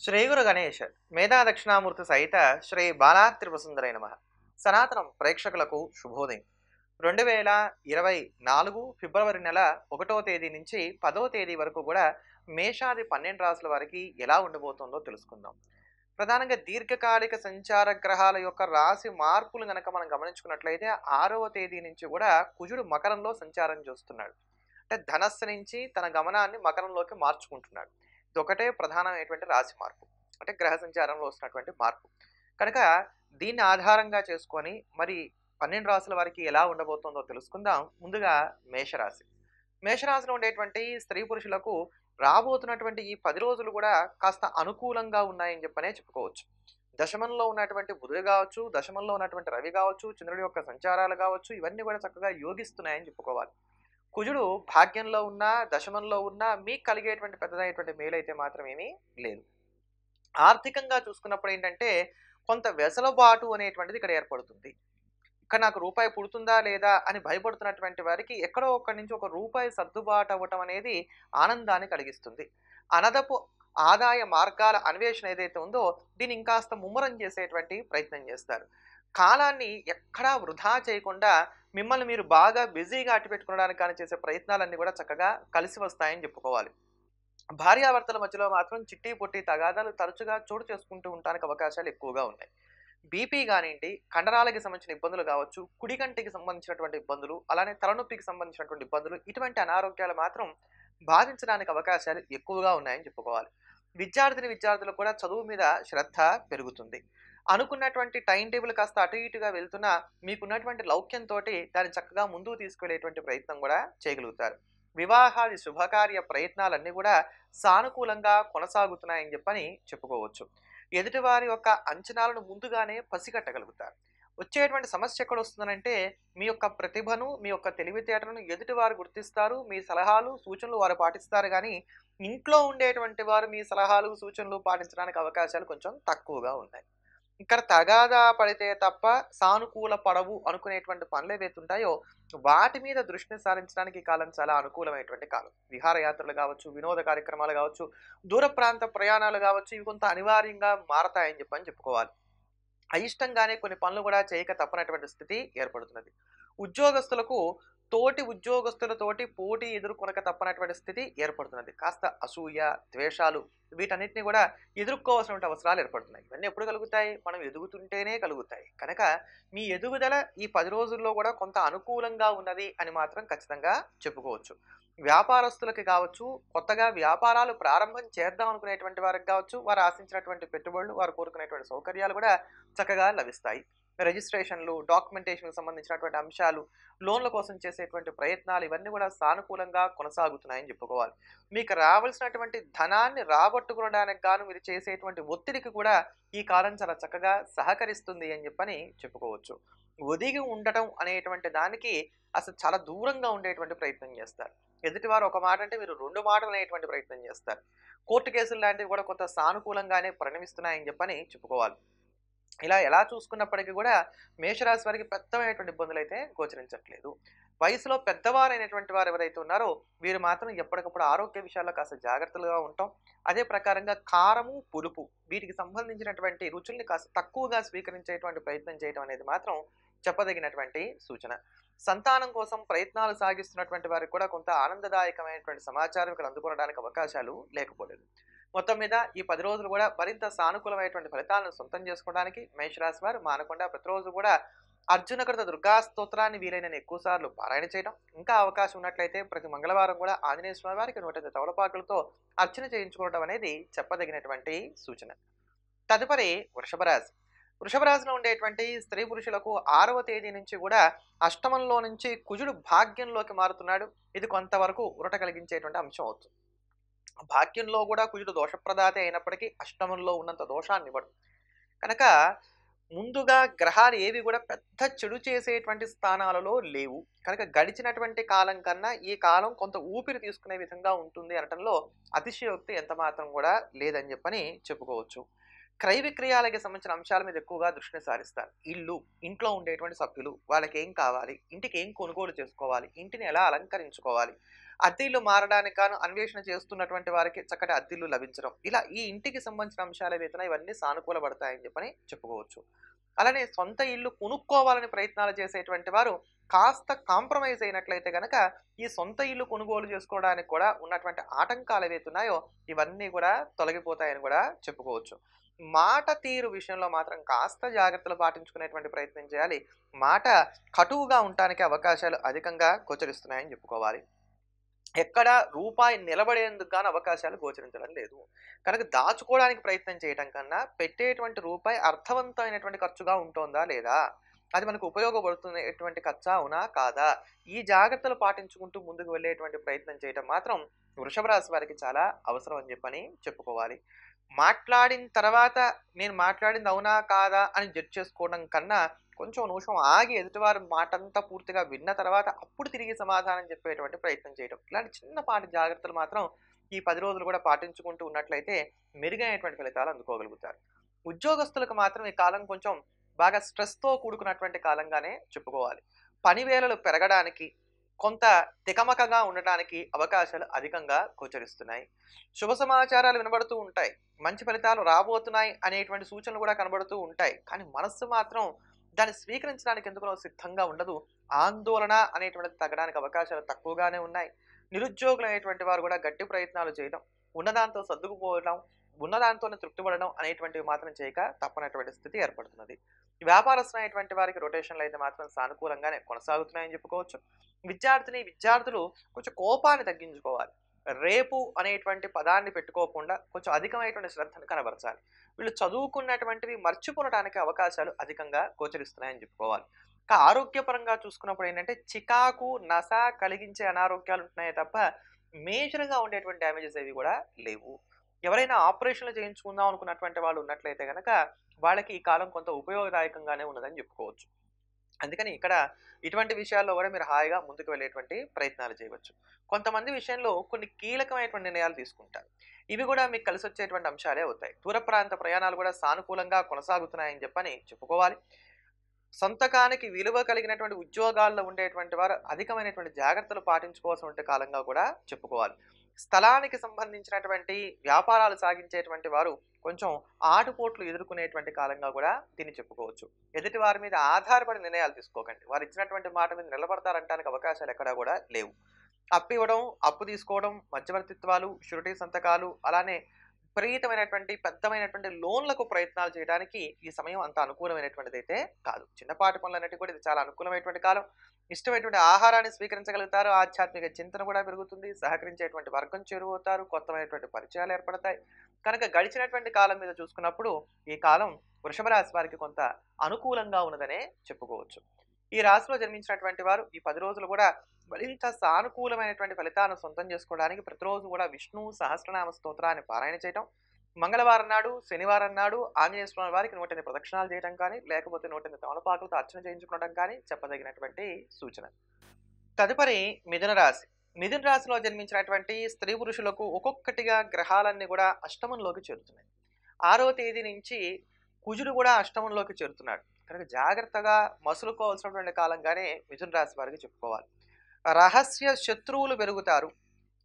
శ్రీ గురు గణేష్ మేధా దక్షిణామూర్తి సహిత శ్రీ బాలా త్రిపురసుందరై నమ. సనాతనం ప్రేక్షకులకు శుభోదయం. 2024 ఫిబ్రవరి నెల 1వ తేదీ నుంచి 10వ తేదీ వరకు కూడా మేషాది 12 రాసుల వారికి ఎలా ఉండబోతుందో తెలుసుకుందాం. ప్రధానంగా దీర్ఘకాలిక సంచార గ్రహాల యొక్క రాశి మార్పులు గనక మనం గమనించుకున్నట్లయితే 6వ తేదీ నుంచి కూడా కుజుడు మకరంలో సంచారం చేస్తున్నాడు. అంటే ధనస్సు నుంచి తన గమనాన్ని మకరంలోకి మార్చుకుంటున్నాడు. ఇది ఒకటే ప్రధానమైనటువంటి రాశి మార్పు, అంటే గ్రహ సంచారంలో వస్తున్నటువంటి మార్పు. కనుక దీన్ని ఆధారంగా చేసుకొని మరి 12 రాశుల వారికి ఎలా ఉండబోతుందో తెలుసుకుందాం. ముందుగా మేషరాశి. మేషరాశిలో ఉండేటువంటి స్త్రీ పురుషులకు రాబోతున్నటువంటి ఈ 10 రోజులు కూడా కాస్త అనుకూలంగా ఉన్నాయని చెప్పనే చెప్పుకోవచ్చు. దశమంలో ఉన్నటువంటి బుధుడు కావచ్చు, దశమంలో ఉన్నటువంటి రవి కావచ్చు, చంద్రుడి యొక్క సంచారాలు కావచ్చు, ఇవన్నీ కూడా చక్కగా యోగిస్తున్నాయని చెప్పుకోవాలి. కుజుడు భాగ్యంలో ఉన్నా, దశమంలో ఉన్నా మీకు కలిగేటువంటి పెద్దదైనటువంటి మేలైతే మాత్రం ఏమీ లేదు. ఆర్థికంగా చూసుకున్నప్పుడు ఏంటంటే కొంత వెసలుబాటు అనేటువంటిది ఇక్కడ ఏర్పడుతుంది. ఇక్కడ నాకు రూపాయి పుడుతుందా లేదా అని భయపడుతున్నటువంటి వారికి ఎక్కడో ఒక్కడి నుంచి ఒక రూపాయి సర్దుబాటు అవ్వటం అనేది ఆనందాన్ని కలిగిస్తుంది. అనదపు ఆదాయ మార్గాల అన్వేషణ ఏదైతే ఉందో దీన్ని ఇంకాస్త ముమ్మరం చేసేటువంటి ప్రయత్నం చేస్తారు. కాలాన్ని ఎక్కడా వృధా చేయకుండా మిమ్మల్ని మీరు బాగా బిజీగా అట్టిపెట్టుకోవడానికి కానీ చేసే ప్రయత్నాలన్నీ కూడా చక్కగా కలిసి వస్తాయని చెప్పుకోవాలి. భార్యాభర్తల మధ్యలో మాత్రం చిట్టి పొట్టి తగాదాలు తరచుగా చోటు చేసుకుంటూ ఉండడానికి అవకాశాలు ఎక్కువగా ఉన్నాయి. బీపీ కానివ్వండి, కండరాలకి సంబంధించిన ఇబ్బందులు కావచ్చు, కుడి కంటికి సంబంధించినటువంటి ఇబ్బందులు, అలానే తలనొప్పికి సంబంధించినటువంటి ఇబ్బందులు, ఇటువంటి అనారోగ్యాలు మాత్రం బాధించడానికి అవకాశాలు ఎక్కువగా ఉన్నాయని చెప్పుకోవాలి. విద్యార్థులకు కూడా చదువు మీద శ్రద్ధ పెరుగుతుంది. అనుకున్నటువంటి టైం టేబుల్ కాస్త అటు ఇటుగా వెళ్తున్నా మీకున్నటువంటి లౌక్యంతో దాన్ని చక్కగా ముందుకు తీసుకెళ్లేటువంటి ప్రయత్నం కూడా చేయగలుగుతారు. వివాహాది శుభకార్య ప్రయత్నాలన్నీ కూడా సానుకూలంగా కొనసాగుతున్నాయని చెప్పని చెప్పుకోవచ్చు. ఎదుటివారి యొక్క అంచనాలను ముందుగానే పసిగట్టగలుగుతారు. వచ్చేటువంటి సమస్య ఎక్కడ వస్తుందనంటే మీ యొక్క ప్రతిభను, మీ యొక్క తెలివితేటలను ఎదుటివారు గుర్తిస్తారు. మీ సలహాలు సూచనలు వారు పాటిస్తారు, కానీ ఇంట్లో ఉండేటువంటి వారు మీ సలహాలు సూచనలు పాటించడానికి అవకాశాలు కొంచెం తక్కువగా ఉన్నాయి. ఇక్కడ తగాదా పడితే తప్ప సానుకూల పడవు అనుకునేటువంటి పనులు ఏవైతే ఉంటాయో వాటి మీద దృష్టిని సారించడానికి ఈ కాలం చాలా అనుకూలమైనటువంటి కాలం. విహారయాత్రలు కావచ్చు, వినోద కార్యక్రమాలు కావచ్చు, దూర ప్రాంత ప్రయాణాలు కావచ్చు, ఇవి కొంత అనివార్యంగా మారతాయని చెప్పని చెప్పుకోవాలి. అయిష్టంగానే కొన్ని పనులు కూడా చేయక తప్పనటువంటి స్థితి ఏర్పడుతున్నది. ఉద్యోగస్తులకు తోటి ఉద్యోగస్తులతోటి పోటీ ఎదుర్కొనక తప్పనటువంటి స్థితి ఏర్పడుతున్నది. కాస్త అసూయ, ద్వేషాలు వీటన్నిటిని కూడా ఎదుర్కోవాల్సిన అవసరాలు ఏర్పడుతున్నాయి. ఇవన్నీ ఎప్పుడు కలుగుతాయి? మనం ఎదుగుతుంటేనే కలుగుతాయి. కనుక మీ ఎదుగుదల ఈ 10 రోజుల్లో కూడా కొంత అనుకూలంగా ఉన్నది అని మాత్రం ఖచ్చితంగా చెప్పుకోవచ్చు. వ్యాపారస్తులకి కావచ్చు, కొత్తగా వ్యాపారాలు ప్రారంభం చేద్దాం అనుకునేటువంటి వారికి కావచ్చు, వారు ఆశించినటువంటి పెట్టుబడులు, వారు కోరుకునేటువంటి సౌకర్యాలు కూడా చక్కగా లభిస్తాయి. రిజిస్ట్రేషన్లు, డాక్యుమెంటేషన్కి సంబంధించినటువంటి అంశాలు, లోన్ల కోసం చేసేటువంటి ప్రయత్నాలు ఇవన్నీ కూడా సానుకూలంగా కొనసాగుతున్నాయని చెప్పుకోవాలి. మీకు రావాల్సినటువంటి ధనాన్ని రాబట్టుకోవడానికి గాను మీరు చేసేటువంటి ఒత్తిడికి కూడా ఈ కాలం చాలా చక్కగా సహకరిస్తుంది అని చెప్పని చెప్పుకోవచ్చు. ఒదిగి ఉండటం అనేటువంటి దానికి అసలు చాలా దూరంగా ఉండేటువంటి ప్రయత్నం చేస్తారు. ఎదుటివారు ఒక మాట అంటే మీరు 2 మాటలు అనేటువంటి ప్రయత్నం చేస్తారు. కోర్టు కేసులు లాంటివి కూడా కొంత సానుకూలంగానే పరిణమిస్తున్నాయని చెప్పని చెప్పుకోవాలి. ఇలా ఎలా చూసుకున్నప్పటికీ కూడా మేషరాశి వారికి పెద్దమైనటువంటి ఇబ్బందులు అయితే గోచరించట్లేదు. వయసులో పెద్దవారైనటువంటి వారు ఎవరైతే ఉన్నారో వీరు మాత్రం ఎప్పటికప్పుడు ఆరోగ్య విషయాల్లో కాస్త జాగ్రత్తలుగా ఉంటాం. అదే ప్రకారంగా కారము, పులుపు వీటికి సంబంధించినటువంటి రుచుల్ని కాస్త తక్కువగా స్వీకరించేటువంటి ప్రయత్నం చేయడం అనేది మాత్రం చెప్పదగినటువంటి సూచన. సంతానం కోసం ప్రయత్నాలు సాగిస్తున్నటువంటి వారికి కూడా కొంత ఆనందదాయకమైనటువంటి సమాచారం ఇక్కడ అందుకోవడానికి అవకాశాలు లేకపోలేదు. మొత్తం మీద ఈ 10 రోజులు కూడా మరింత సానుకూలమైనటువంటి ఫలితాలను సొంతం చేసుకోవడానికి మేషరాశి వారు మానకుండా ప్రతిరోజు కూడా అర్జునకృత దుర్గా స్తోత్రాన్ని వీలైనన్ని ఎక్కువ సార్లు పారాయణ చేయడం, ఇంకా అవకాశం ఉన్నట్లయితే ప్రతి మంగళవారం కూడా ఆంజనేయ స్వామి వారికి 108 తమలపాకులతో అర్చన చేయించుకోవడం అనేది చెప్పదగినటువంటి సూచన. తదుపరి వృషభ రాశి. వృషభ రాశిలో ఉండేటువంటి స్త్రీ పురుషులకు 6వ తేదీ నుంచి కూడా అష్టమంలో నుంచి కుజుడు భాగ్యంలోకి మారుతున్నాడు. ఇది కొంతవరకు ఉరట కలిగించేటువంటి అంశం అవుతుంది. భాగ్యంలో కూడా కుజుడు దోషప్రదాత అయినప్పటికీ అష్టమంలో ఉన్నంత దోషాన్ని ఇవ్వడు. కనుక ముందుగా గ్రహాలు ఏవి కూడా పెద్ద చెడు చేసేటువంటి స్థానాలలో లేవు. కనుక గడిచినటువంటి కాలం కన్నా ఈ కాలం కొంత ఊపిరి తీసుకునే విధంగా ఉంటుంది అనటంలో అతిశయోక్తి ఎంత మాత్రం కూడా లేదని చెప్పని చెప్పుకోవచ్చు. క్రయ విక్రయాలకి సంబంధించిన అంశాల మీద ఎక్కువగా దృష్టిని సారిస్తారు. ఇంట్లో ఉండేటువంటి సభ్యులు వాళ్ళకి ఏం కావాలి, ఇంటికి ఏం కొనుగోలు చేసుకోవాలి, ఇంటిని ఎలా అలంకరించుకోవాలి, అద్దె ఇల్లు మారడానికి గాను అన్వేషణ చేస్తున్నటువంటి వారికి చక్కటి అద్దె ఇల్లు లభించడం. ఇలా ఈ ఇంటికి సంబంధించిన అంశాలు ఏవైతే ఉన్నాయో ఇవన్నీ సానుకూలపడతాయని చెప్పని చెప్పుకోవచ్చు. అలానే సొంత ఇల్లు కొనుక్కోవాలని ప్రయత్నాలు చేసేటువంటి వారు కాస్త కాంప్రమైజ్ అయినట్లయితే గనక ఈ సొంత ఇల్లు కొనుగోలు చేసుకోవడానికి కూడా ఉన్నటువంటి ఆటంకాలు ఏవైతే ఉన్నాయో ఇవన్నీ కూడా తొలగిపోతాయని కూడా చెప్పుకోవచ్చు. మాట తీరు విషయంలో మాత్రం కాస్త జాగ్రత్తలు పాటించుకునేటువంటి ప్రయత్నం చేయాలి. మాట కటువుగా ఉండటానికి అవకాశాలు అధికంగా గోచరిస్తున్నాయని చెప్పుకోవాలి. ఎక్కడ రూపాయి నిలబడేందుకు గాని అవకాశాలు గోచరించడం లేదు. కనుక దాచుకోవడానికి ప్రయత్నం చేయటం కన్నా పెట్టేటువంటి రూపాయి అర్థవంతమైనటువంటి ఖర్చుగా ఉంటోందా లేదా? అది మనకు ఉపయోగపడుతున్నటువంటి ఖర్చా అవునా? కాదా? ఈ జాగ్రత్తలు పాటించుకుంటూ ముందుకు వెళ్ళేటువంటి ప్రయత్నం చేయటం మాత్రం వృషభ రాశి వారికి చాలా అవసరం అని చెప్పని చెప్పుకోవాలి. మాట్లాడిన తర్వాత నేను మాట్లాడింది అవునా? కాదా? అని జడ్జ్ చేసుకోవడం కన్నా కొంచెం నిమిషం ఆగి ఎదుటివారి మాటంతా పూర్తిగా విన్న తర్వాత అప్పుడు తిరిగి సమాధానం చెప్పేటువంటి ప్రయత్నం చేయడం. ఇలాంటి చిన్నపాటి జాగ్రత్తలు మాత్రం ఈ 10 రోజులు కూడా పాటించుకుంటూ ఉన్నట్లయితే మెరుగైనటువంటి ఫలితాలు అందుకోగలుగుతారు. ఉద్యోగస్తులకు మాత్రం ఈ కాలం కొంచెం బాగా స్ట్రెస్‌తో కూడుకున్నటువంటి కాలంగానే చెప్పుకోవాలి. పని వేళలు పెరగడానికి, కొంత తికమకగా ఉండడానికి అవకాశాలు అధికంగా గోచరిస్తున్నాయి. శుభ సమాచారాలు వినబడుతూ ఉంటాయి. మంచి ఫలితాలు రాబోతున్నాయి అనేటువంటి సూచనలు కూడా కనబడుతూ ఉంటాయి. కానీ మనస్సు మాత్రం దాన్ని స్వీకరించడానికి ఎందుకనో సిద్ధంగా ఉండదు. ఆందోళన అనేటువంటిది తగ్గడానికి అవకాశాలు తక్కువగానే ఉన్నాయి. నిరుద్యోగులైనటువంటి వారు కూడా గట్టి ప్రయత్నాలు చేయడం, ఉన్నదాంతో సర్దుకుపోవడం, ఉన్నదాంతోనే తృప్తి పడడం అనేటువంటివి మాత్రం చేయక తప్పనటువంటి స్థితి ఏర్పడుతున్నది. వ్యాపారస్తులైనటువంటి వారికి రొటేషన్‌లు అయితే మాత్రం సానుకూలంగానే కొనసాగుతున్నాయని చెప్పుకోవచ్చు. విద్యార్థులు కొంచెం కోపాన్ని తగ్గించుకోవాలి. రేపు అనేటువంటి పదాన్ని పెట్టుకోకుండా కొంచెం అధికమైనటువంటి శ్రద్ధను కనబరచాలి. వీళ్ళు చదువుకున్నటువంటివి మర్చిపోవడానికి అవకాశాలు అధికంగా గోచరిస్తున్నాయని చెప్పుకోవాలి. ఇంకా ఆరోగ్యపరంగా చూసుకున్నప్పుడు ఏంటంటే చికాకు, నస కలిగించే అనారోగ్యాలు ఉంటున్నాయే తప్ప మేజర్‌గా ఉండేటువంటి డ్యామేజెస్ ఏవి కూడా లేవు. ఎవరైనా ఆపరేషన్‌లు చేయించుకుందాం అనుకున్నటువంటి వాళ్ళు ఉన్నట్లయితే గనక వాళ్ళకి ఈ కాలం కొంత ఉపయోగదాయకంగానే ఉన్నదని చెప్పుకోవచ్చు. అందుకని ఇక్కడ ఇటువంటి విషయాల్లో కూడా మీరు హాయిగా ముందుకు వెళ్ళేటువంటి ప్రయత్నాలు చేయవచ్చు. కొంతమంది విషయంలో కొన్ని కీలకమైనటువంటి నిర్ణయాలు తీసుకుంటారు. ఇవి కూడా మీకు కలిసొచ్చేటువంటి అంశాలే అవుతాయి. దూర ప్రాంత ప్రయాణాలు కూడా సానుకూలంగా కొనసాగుతున్నాయని చెప్పని చెప్పుకోవాలి. సొంతకానికి విలువ కలిగినటువంటి ఉద్యోగాల్లో ఉండేటువంటి వారు అధికమైనటువంటి జాగ్రత్తలు పాటించుకోవాల్సిన కాలంగా కూడా చెప్పుకోవాలి. స్థలానికి సంబంధించినటువంటి వ్యాపారాలు సాగించేటువంటి వారు కొంచెం ఆటుపోట్లు ఎదుర్కొనేటువంటి కాలంగా కూడా దీన్ని చెప్పుకోవచ్చు. ఎదుటి వారి మీద ఆధారపడి నిర్ణయాలు తీసుకోకండి. వారు ఇచ్చినటువంటి మాట మీద నిలబడతారంటానికి అవకాశాలు ఎక్కడా కూడా లేవు. అప్పివ్వడం, అప్పు తీసుకోవడం, మధ్యవర్తిత్వాలు, షూరిటీ సంతకాలు, అలానే విపరీతమైనటువంటి పెద్దమైనటువంటి లోన్లకు ప్రయత్నాలు చేయడానికి ఈ సమయం అంత అనుకూలమైనటువంటిదైతే కాదు. చిన్నపాటి పనులన్నిటికీ కూడా ఇది చాలా అనుకూలమైనటువంటి కాలం. ఇష్టమైనటువంటి ఆహారాన్ని స్వీకరించగలుగుతారు. ఆధ్యాత్మిక చింతన కూడా పెరుగుతుంది. సహకరించేటువంటి వర్గం చేరువవుతారు. కొత్తమైనటువంటి పరిచయాలు ఏర్పడతాయి. కనుక గడిచినటువంటి కాలం మీద చూసుకున్నప్పుడు ఈ కాలం వృషభ రాశి వారికి కొంత అనుకూలంగా ఉన్నదనే చెప్పుకోవచ్చు. ఈ రాశిలో జన్మించినటువంటి వారు ఈ 10 రోజులు కూడా మరింత సానుకూలమైనటువంటి ఫలితాలను సొంతం చేసుకోవడానికి ప్రతిరోజు కూడా విష్ణు సహస్రనామ స్తోత్రాన్ని పారాయణ చేయటం, మంగళవారం నాడు, శనివారం నాడు ఆంజనేయ స్వామి వారికి 108 ప్రదక్షిణాలు చేయడం కానీ, లేకపోతే 108 తమలపాకులతో అర్చన చేయించుకోవడం కానీ చెప్పదగినటువంటి సూచన. తదుపరి మిథున రాశి. మిథున రాశిలో జన్మించినటువంటి స్త్రీ పురుషులకు ఒక్కొక్కటిగా గ్రహాలన్నీ కూడా అష్టమంలోకి చేరుతున్నాయి. 6వ తేదీ నుంచి కుజుడు కూడా అష్టమంలోకి చేరుతున్నాడు. కనుక జాగ్రత్తగా మసులుకోవాల్సినటువంటి కాలంగానే మిథున రాశి వారికి చెప్పుకోవాలి. రహస్య శత్రువులు పెరుగుతారు.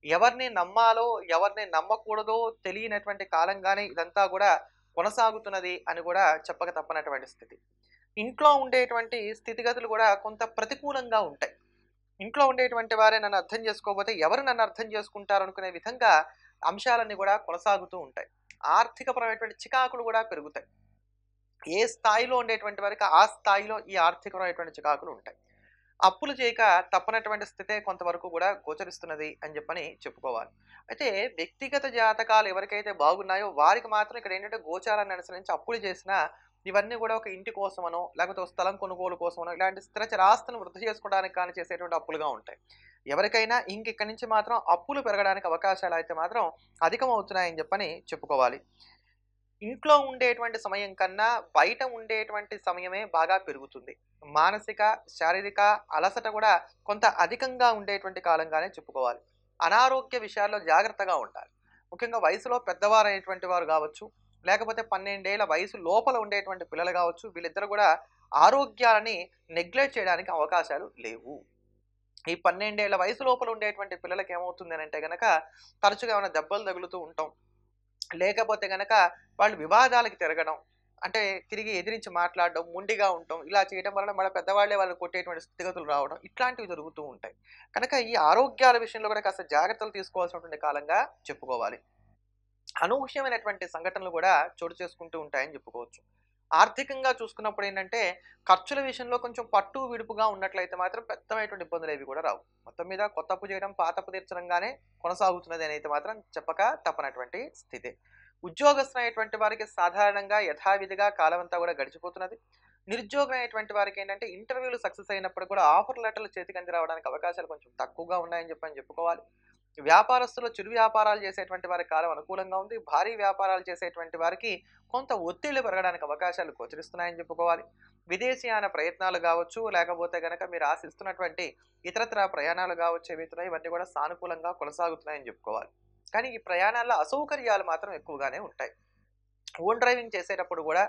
ఎవరిని నమ్మాలో ఎవరిని నమ్మకూడదో తెలియనటువంటి కాలంగానే ఇదంతా కూడా కొనసాగుతున్నది అని కూడా చెప్పక తప్పనటువంటి స్థితి. ఇంట్లో ఉండేటువంటి స్థితిగతులు కూడా కొంత ప్రతికూలంగా ఉంటాయి. ఇంట్లో ఉండేటువంటి వారే నన్ను అర్థం చేసుకోకపోతే ఎవరు నన్ను అర్థం చేసుకుంటారు అనుకునే విధంగా అంశాలన్నీ కూడా కొనసాగుతూ ఉంటాయి. ఆర్థికపరమైనటువంటి చికాకులు కూడా పెరుగుతాయి. ఏ స్థాయిలో ఉండేటువంటి వారికి ఆ స్థాయిలో ఈ ఆర్థికపరమైనటువంటి చికాకులు ఉంటాయి. అప్పులు చేయక తప్పనటువంటి స్థితే కొంతవరకు కూడా గోచరిస్తున్నది అని చెప్పని చెప్పుకోవాలి. అయితే వ్యక్తిగత జాతకాలు ఎవరికైతే బాగున్నాయో వారికి మాత్రం ఇక్కడ ఏంటంటే గోచారాన్ని అనుసరించి అప్పులు చేసినా ఇవన్నీ కూడా ఒక ఇంటి కోసమనో లేకపోతే ఒక స్థలం కొనుగోలు కోసమనో ఇలాంటి స్థిర చరాస్తులను వృద్ధి చేసుకోవడానికి కానీ చేసేటువంటి అప్పులుగా ఉంటాయి. ఎవరికైనా ఇక్కడి నుంచి మాత్రం అప్పులు పెరగడానికి అవకాశాలు అయితే మాత్రం అధికమవుతున్నాయని చెప్పని చెప్పుకోవాలి. ఇంట్లో ఉండేటువంటి సమయం కన్నా బయట ఉండేటువంటి సమయమే బాగా పెరుగుతుంది. మానసిక, శారీరక అలసట కూడా కొంత అధికంగా ఉండేటువంటి కాలంగానే చెప్పుకోవాలి. అనారోగ్య విషయాల్లో జాగ్రత్తగా ఉండాలి. ముఖ్యంగా వయసులో పెద్దవారైనటువంటి వారు కావచ్చు, లేకపోతే 12 ఏళ్ల వయసు లోపల ఉండేటువంటి పిల్లలు కావచ్చు, వీళ్ళిద్దరూ కూడా ఆరోగ్యాలని నెగ్లెక్ట్ చేయడానికి అవకాశాలు లేవు. ఈ 12 ఏళ్ల వయసు లోపల ఉండేటువంటి పిల్లలకి ఏమవుతుంది అనంటే గనక తరచుగా ఏమైనా దెబ్బలు తగులుతూ ఉంటాం. లేకపోతే గనక వాళ్ళు వివాదాలకి తిరగడం. అంటే తిరిగి ఎదిరించి మాట్లాడడం, మొండిగా ఉండటం, ఇలా చేయడం వలన మన పెద్దవాళ్ళే వాళ్ళని కొట్టేటువంటి స్థితిగతులు రావడం, ఇట్లాంటివి జరుగుతూ ఉంటాయి. కనుక ఈ ఆరోగ్యాల విషయంలో కూడా కాస్త జాగ్రత్తలు తీసుకోవాల్సినటువంటి కాలంగా చెప్పుకోవాలి. అనూహ్యమైనటువంటి సంఘటనలు కూడా చోటు చేసుకుంటూ ఉంటాయని చెప్పుకోవచ్చు. ఆర్థికంగా చూసుకున్నప్పుడు ఏంటంటే, ఖర్చుల విషయంలో కొంచెం పట్టు విడుపుగా ఉన్నట్లయితే మాత్రం పెద్దమైనటువంటి ఇబ్బందులేవి కూడా రావు. మొత్తం మీద కొత్త అప్పు చేయడం, పాత అప్పు తీర్చడంగానే కొనసాగుతున్నది అనైతే మాత్రం చెప్పక తప్పనటువంటి స్థితే. ఉద్యోగస్తులైనటువంటి వారికి సాధారణంగా యథావిధిగా కాలమంతా కూడా గడిచిపోతున్నది. నిరుద్యోగులైనటువంటి వారికేంటంటే, ఇంటర్వ్యూలు సక్సెస్ అయినప్పుడు కూడా ఆఫర్ లెటర్‌లు చేతికంది రావడానికి అవకాశాలు కొంచెం తక్కువగా ఉన్నాయని చెప్పుకోవాలి. వ్యాపారస్తులు చిరు వ్యాపారాలు చేసేటువంటి వారికి కాలం అనుకూలంగా ఉంది. భారీ వ్యాపారాలు చేసేటువంటి వారికి కొంత ఒత్తిళ్లు పెరగడానికి అవకాశాలు గోచరిస్తున్నాయని చెప్పుకోవాలి. విదేశీయాన ప్రయత్నాలు గావచ్చు, లేకపోతే గనక మీరు ఆశిస్తున్నటువంటి ఇతరత్రా ప్రయాణాలు గావచ్చు ఏవైతున్నాయో ఇవన్నీ కూడా సానుకూలంగా కొనసాగుతున్నాయని చెప్పుకోవాలి. కానీ ఈ ప్రయాణాల్లో అసౌకర్యాలు మాత్రం ఎక్కువగానే ఉంటాయి. ఓన్ డ్రైవింగ్ చేసేటప్పుడు గూడా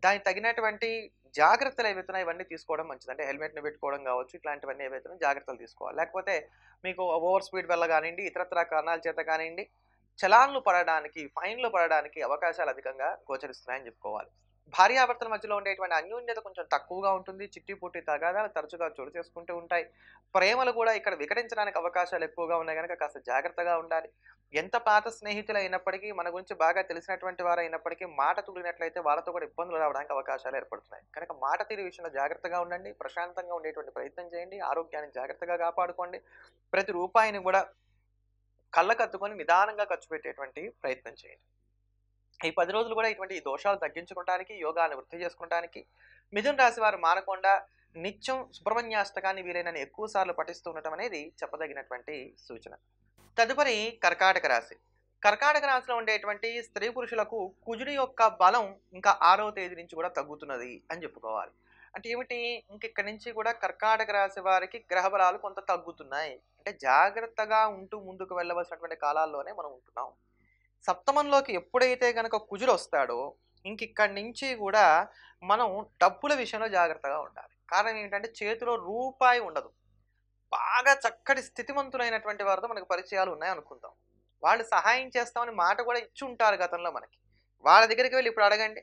దానికి తగినటువంటి జాగ్రత్తలు ఏవైతున్నాయో ఇవన్నీ తీసుకోవడం మంచిది. అంటే హెల్మెట్‌ని పెట్టుకోవడం గావచ్చు, ఇట్లాంటివన్నీ ఏవైతున్నాయో జాగ్రత్తలు తీసుకోవాలి. లేకపోతే మీకు ఓవర్ స్పీడ్ వల్ల గానియండి, ఇతరత్రా కారణాల చేత గానియండి, చలాన్లు పడడానికి, ఫైన్‌లు పడడానికి అవకాశాలు అధికంగా గోచరిస్తున్నాయని చెప్పుకోవాలి. భార్యాభర్తల మధ్యలో ఉండేటువంటి అన్యోన్యత కొంచెం తక్కువగా ఉంటుంది. చిట్టి పొట్టి తగాదాలు తరచుగా చోటు చేసుకుంటూ ఉంటాయి. ప్రేమలు కూడా ఇక్కడ వికటించడానికి అవకాశాలు ఎక్కువగా ఉన్నాయి గనక కాస్త జాగ్రత్తగా ఉండాలి. ఎంత పాత స్నేహితులైనప్పటికీ, మన గురించి బాగా తెలిసినటువంటి వారైనప్పటికీ మాట తూలినట్లయితే వాళ్ళతో కూడా ఇబ్బందులు రావడానికి అవకాశాలు ఏర్పడుతున్నాయి. కనుక మాట తీరు విషయంలో జాగ్రత్తగా ఉండండి. ప్రశాంతంగా ఉండేటువంటి ప్రయత్నం చేయండి. ఆరోగ్యాన్ని జాగ్రత్తగా కాపాడుకోండి. ప్రతి రూపాయిని కూడా కళ్ళకద్దుకొని నిదానంగా ఖర్చు పెట్టేటువంటి ప్రయత్నం చేయండి. ఈ 10 రోజులు కూడా ఇటువంటి ఈ దోషాలు తగ్గించుకోవడానికి, యోగాన్ని వృద్ధి చేసుకోవడానికి, మిథున రాశి వారు మానకుండా నిత్యం సుబ్రహ్మణ్యాష్టకాన్ని వీలైనన్ని ఎక్కువ సార్లు పఠిస్తూ ఉండటం అనేది చెప్పదగినటువంటి సూచన. తదుపరి కర్కాటక రాశి. కర్కాటక రాశిలో ఉండేటువంటి స్త్రీ పురుషులకు కుజుడి యొక్క బలం ఇంకా 6వ తేదీ నుంచి కూడా తగ్గుతున్నది అని చెప్పుకోవాలి. అంటే ఏమిటి? ఇక్కడి నుంచి కూడా కర్కాటక రాశి వారికి గ్రహ బలాలు కొంత తగ్గుతున్నాయి. అంటే జాగ్రత్తగా ఉంటూ ముందుకు వెళ్ళవలసినటువంటి కాలాల్లోనే మనం ఉంటున్నాం. సప్తమంలోకి ఎప్పుడైతే గనక కుజుడొస్తాడో, ఇక్కడి నుంచి గూడా మనం డబ్బుల విషయంలో జాగ్రత్తగా ఉండాలి. కారణం ఏంటంటే, చేతిలో రూపాయి ఉండదు. బాగా చక్కటి స్థితిమంతులైనటువంటి వారితో మనకు పరిచయాలు ఉన్నాయనుకుందాం. వాళ్ళు సహాయం చేస్తామని మాట కూడా ఇచ్చుంటారు గతంలో మనకి. వాళ్ళ దగ్గరికి వెళ్లి ఇప్పుడు అడగండి.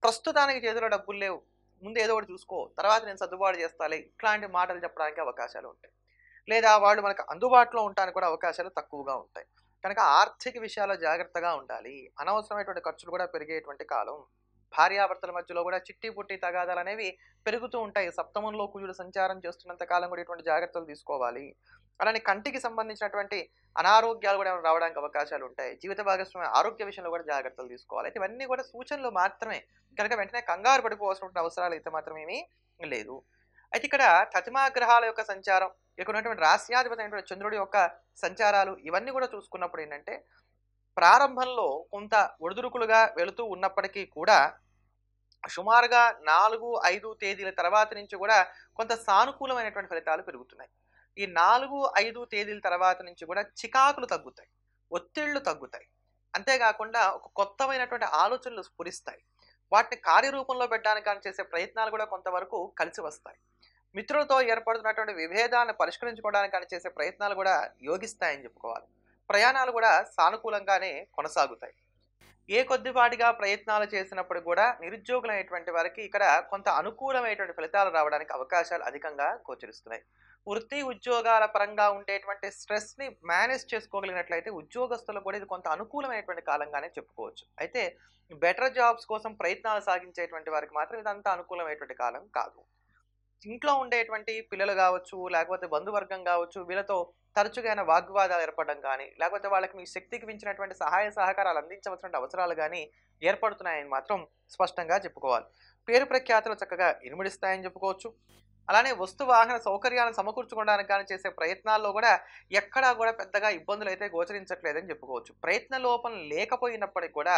ప్రస్తుతానికి చేతిలో డబ్బులు లేవు. ముందు ఏదో ఒకటి చూసుకో. తర్వాత నేను సర్దుబాటు చేస్తాలే. ఇట్లాంటి మాటలు చెప్పడానికి అవకాశాలు ఉంటాయి. లేదా వాళ్ళు మనకు అందుబాటులో ఉండటానికి కూడా అవకాశాలు తక్కువగా ఉంటాయి. కనుక ఆర్థిక విషయాల్లో జాగ్రత్తగా ఉండాలి. అనవసరమైనటువంటి ఖర్చులు కూడా పెరిగేటువంటి కాలం. భార్యాభర్తల మధ్యలో కూడా చిట్టి పుట్టి తగాదాలనేవి పెరుగుతూ ఉంటాయి. సప్తమంలో కుజుడు సంచారం చేస్తున్నంత కాలం కూడా ఇటువంటి జాగ్రత్తలు తీసుకోవాలి. అలానే కంటికి సంబంధించినటువంటి అనారోగ్యాలు కూడా ఏమైనా రావడానికి అవకాశాలు ఉంటాయి. జీవిత భాగస్వామి ఆరోగ్య విషయంలో కూడా జాగ్రత్తలు తీసుకోవాలి. అయితే ఇవన్నీ కూడా సూచనలు మాత్రమే. కనుక వెంటనే కంగారు పడిపోవాల్సినటువంటి అవసరాలు అయితే మాత్రం ఏమీ లేదు. అయితే ఇక్కడ తతిమా గ్రహాల యొక్క సంచారం, ఇక్కడ ఉన్నటువంటి రాశ్యాధిపతి అయినటువంటి చంద్రుడి యొక్క సంచారాలు ఇవన్నీ కూడా చూసుకున్నప్పుడు ఏంటంటే, ప్రారంభంలో కొంత ఒడిదుడుకులుగా వెళుతూ ఉన్నప్పటికీ కూడా సుమారుగా 4, 5 తేదీల తర్వాత నుంచి కూడా కొంత సానుకూలమైనటువంటి ఫలితాలు పెరుగుతున్నాయి. ఈ 4, 5 తేదీల తర్వాత నుంచి కూడా చికాకులు తగ్గుతాయి. ఒత్తిళ్లు తగ్గుతాయి. అంతేకాకుండా ఒక కొత్తమైనటువంటి ఆలోచనలు స్ఫురిస్తాయి. వాటిని కార్యరూపంలో పెట్టడానికి కానీ చేసే ప్రయత్నాలు కూడా కొంతవరకు కలిసి వస్తాయి. మిత్రులతో ఏర్పడుతున్నటువంటి విభేదాన్ని పరిష్కరించుకోవడానికి కానీ చేసే ప్రయత్నాలు కూడా యోగిస్తాయని చెప్పుకోవాలి. ప్రయాణాలు కూడా సానుకూలంగానే కొనసాగుతాయి. ఏ కొద్దిపాటిగా ప్రయత్నాలు చేసినప్పుడు కూడా నిరుద్యోగులైనటువంటి వారికి ఇక్కడ కొంత అనుకూలమైనటువంటి ఫలితాలు రావడానికి అవకాశాలు అధికంగా గోచరిస్తున్నాయి. వృత్తి ఉద్యోగాల పరంగా ఉండేటువంటి స్ట్రెస్‌ని మేనేజ్ చేసుకోగలిగినట్లయితే ఉద్యోగస్తులకు కూడా ఇది కొంత అనుకూలమైనటువంటి కాలంగానే చెప్పుకోవచ్చు. అయితే బెటర్ జాబ్స్ కోసం ప్రయత్నాలు సాగించేటువంటి వారికి మాత్రం ఇదంతా అనుకూలమైనటువంటి కాలం కాదు. ఇంట్లో ఉండేటువంటి పిల్లలు గావచ్చు, లేకపోతే బంధువర్గం గావచ్చు, వీళ్ళతో తరచుగా వాగ్వివాదాలు ఏర్పడడం గానీ, లేకపోతే వాళ్ళకి మీ శక్తికి మించినటువంటి సహాయ సహకారాలు అందించవలసిన అవసరాలు గానీ ఏర్పడుతున్నాయని మాత్రం స్పష్టంగా చెప్పుకోవాలి. పేరు ప్రఖ్యాతులు చక్కగా ఇనుమడిస్తాయని చెప్పుకోవచ్చు. అలానే వస్తు వాహన సౌకర్యాలను సమకూర్చుకోవడానికి గానీ చేసే ప్రయత్నాల్లో గూడా ఎక్కడా గూడా పెద్దగా ఇబ్బందులైతే గోచరించట్లేదని చెప్పుకోవచ్చు. ప్రయత్న లోపం లేకపోయినప్పటికి కూడా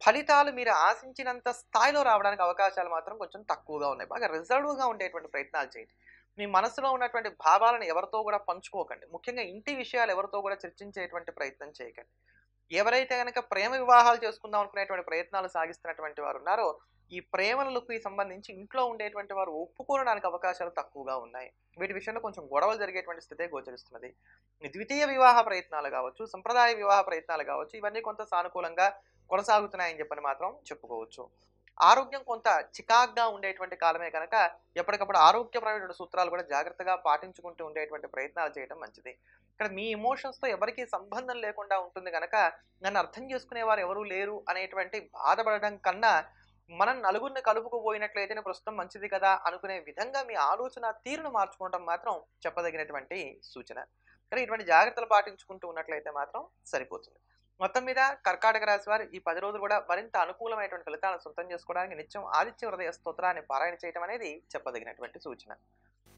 ఫలితాలు మీరు ఆశించినంత స్థాయిలో రావడానికి అవకాశాలు మాత్రం కొంచెం తక్కువగా ఉన్నాయి. బాగా రిజర్వ్‌గా ఉండేటువంటి ప్రయత్నాలు చేయండి. మీ మనసులో ఉన్నటువంటి భావాలను ఎవరితో కూడా పంచుకోకండి. ముఖ్యంగా ఇంటి విషయాలు ఎవరితో కూడా చర్చించేటువంటి ప్రయత్నం చేయకండి. ఎవరైతే గనక ప్రేమ వివాహాలు చేసుకుందాం అనుకునేటువంటి ప్రయత్నాలు సాగిస్తున్నటువంటి వారున్నారో, ఈ ప్రేమలకు సంబంధించి ఇంట్లో ఉండేటువంటి వారు ఒప్పుకోవడానికి అవకాశాలు తక్కువగా ఉన్నాయి. వీటి విషయంలో కొంచెం గొడవలు జరిగేటువంటి స్థితే గోచరిస్తున్నది. ఈ ద్వితీయ వివాహ ప్రయత్నాలు కావచ్చు, సంప్రదాయ వివాహ ప్రయత్నాలు కావచ్చు, ఇవన్నీ కొంత సానుకూలంగా కొనసాగుతున్నాయని చెప్పని మాత్రం చెప్పుకోవచ్చు. ఆరోగ్యం కొంత చికాగ్గా ఉండేటువంటి కాలమే కనుక ఎప్పటికప్పుడు ఆరోగ్యపరమైనటువంటి సూత్రాలు కూడా జాగ్రత్తగా పాటించుకుంటూ ఉండేటువంటి ప్రయత్నాలు చేయడం మంచిది. ఇక్కడ మీ ఎమోషన్స్‌తో ఎవరికీ సంబంధం లేకుండా ఉంటుంది గనక, నన్ను అర్థం చేసుకునేవారు ఎవరు లేరు అనేటువంటి బాధపడడం కన్నా, మనం నలుగురిని కలుపుకుపోయినట్లయితేనే ప్రస్తుతం మంచిది కదా అనుకునే విధంగా మీ ఆలోచన తీరును మార్చుకోవడం మాత్రం చెప్పదగినటువంటి సూచన. కానీ ఇటువంటి జాగ్రత్తలు పాటించుకుంటూ ఉన్నట్లయితే మాత్రం సరిపోతుంది. మొత్తం మీద కర్కాటక రాశి వారు ఈ 10 రోజులు కూడా మరింత అనుకూలమైనటువంటి ఫలితాలను సొంతం చేసుకోవడానికి నిత్యం ఆదిత్య హృదయ స్తోత్రాన్ని పారాయణ చేయడం అనేది చెప్పదగినటువంటి సూచన.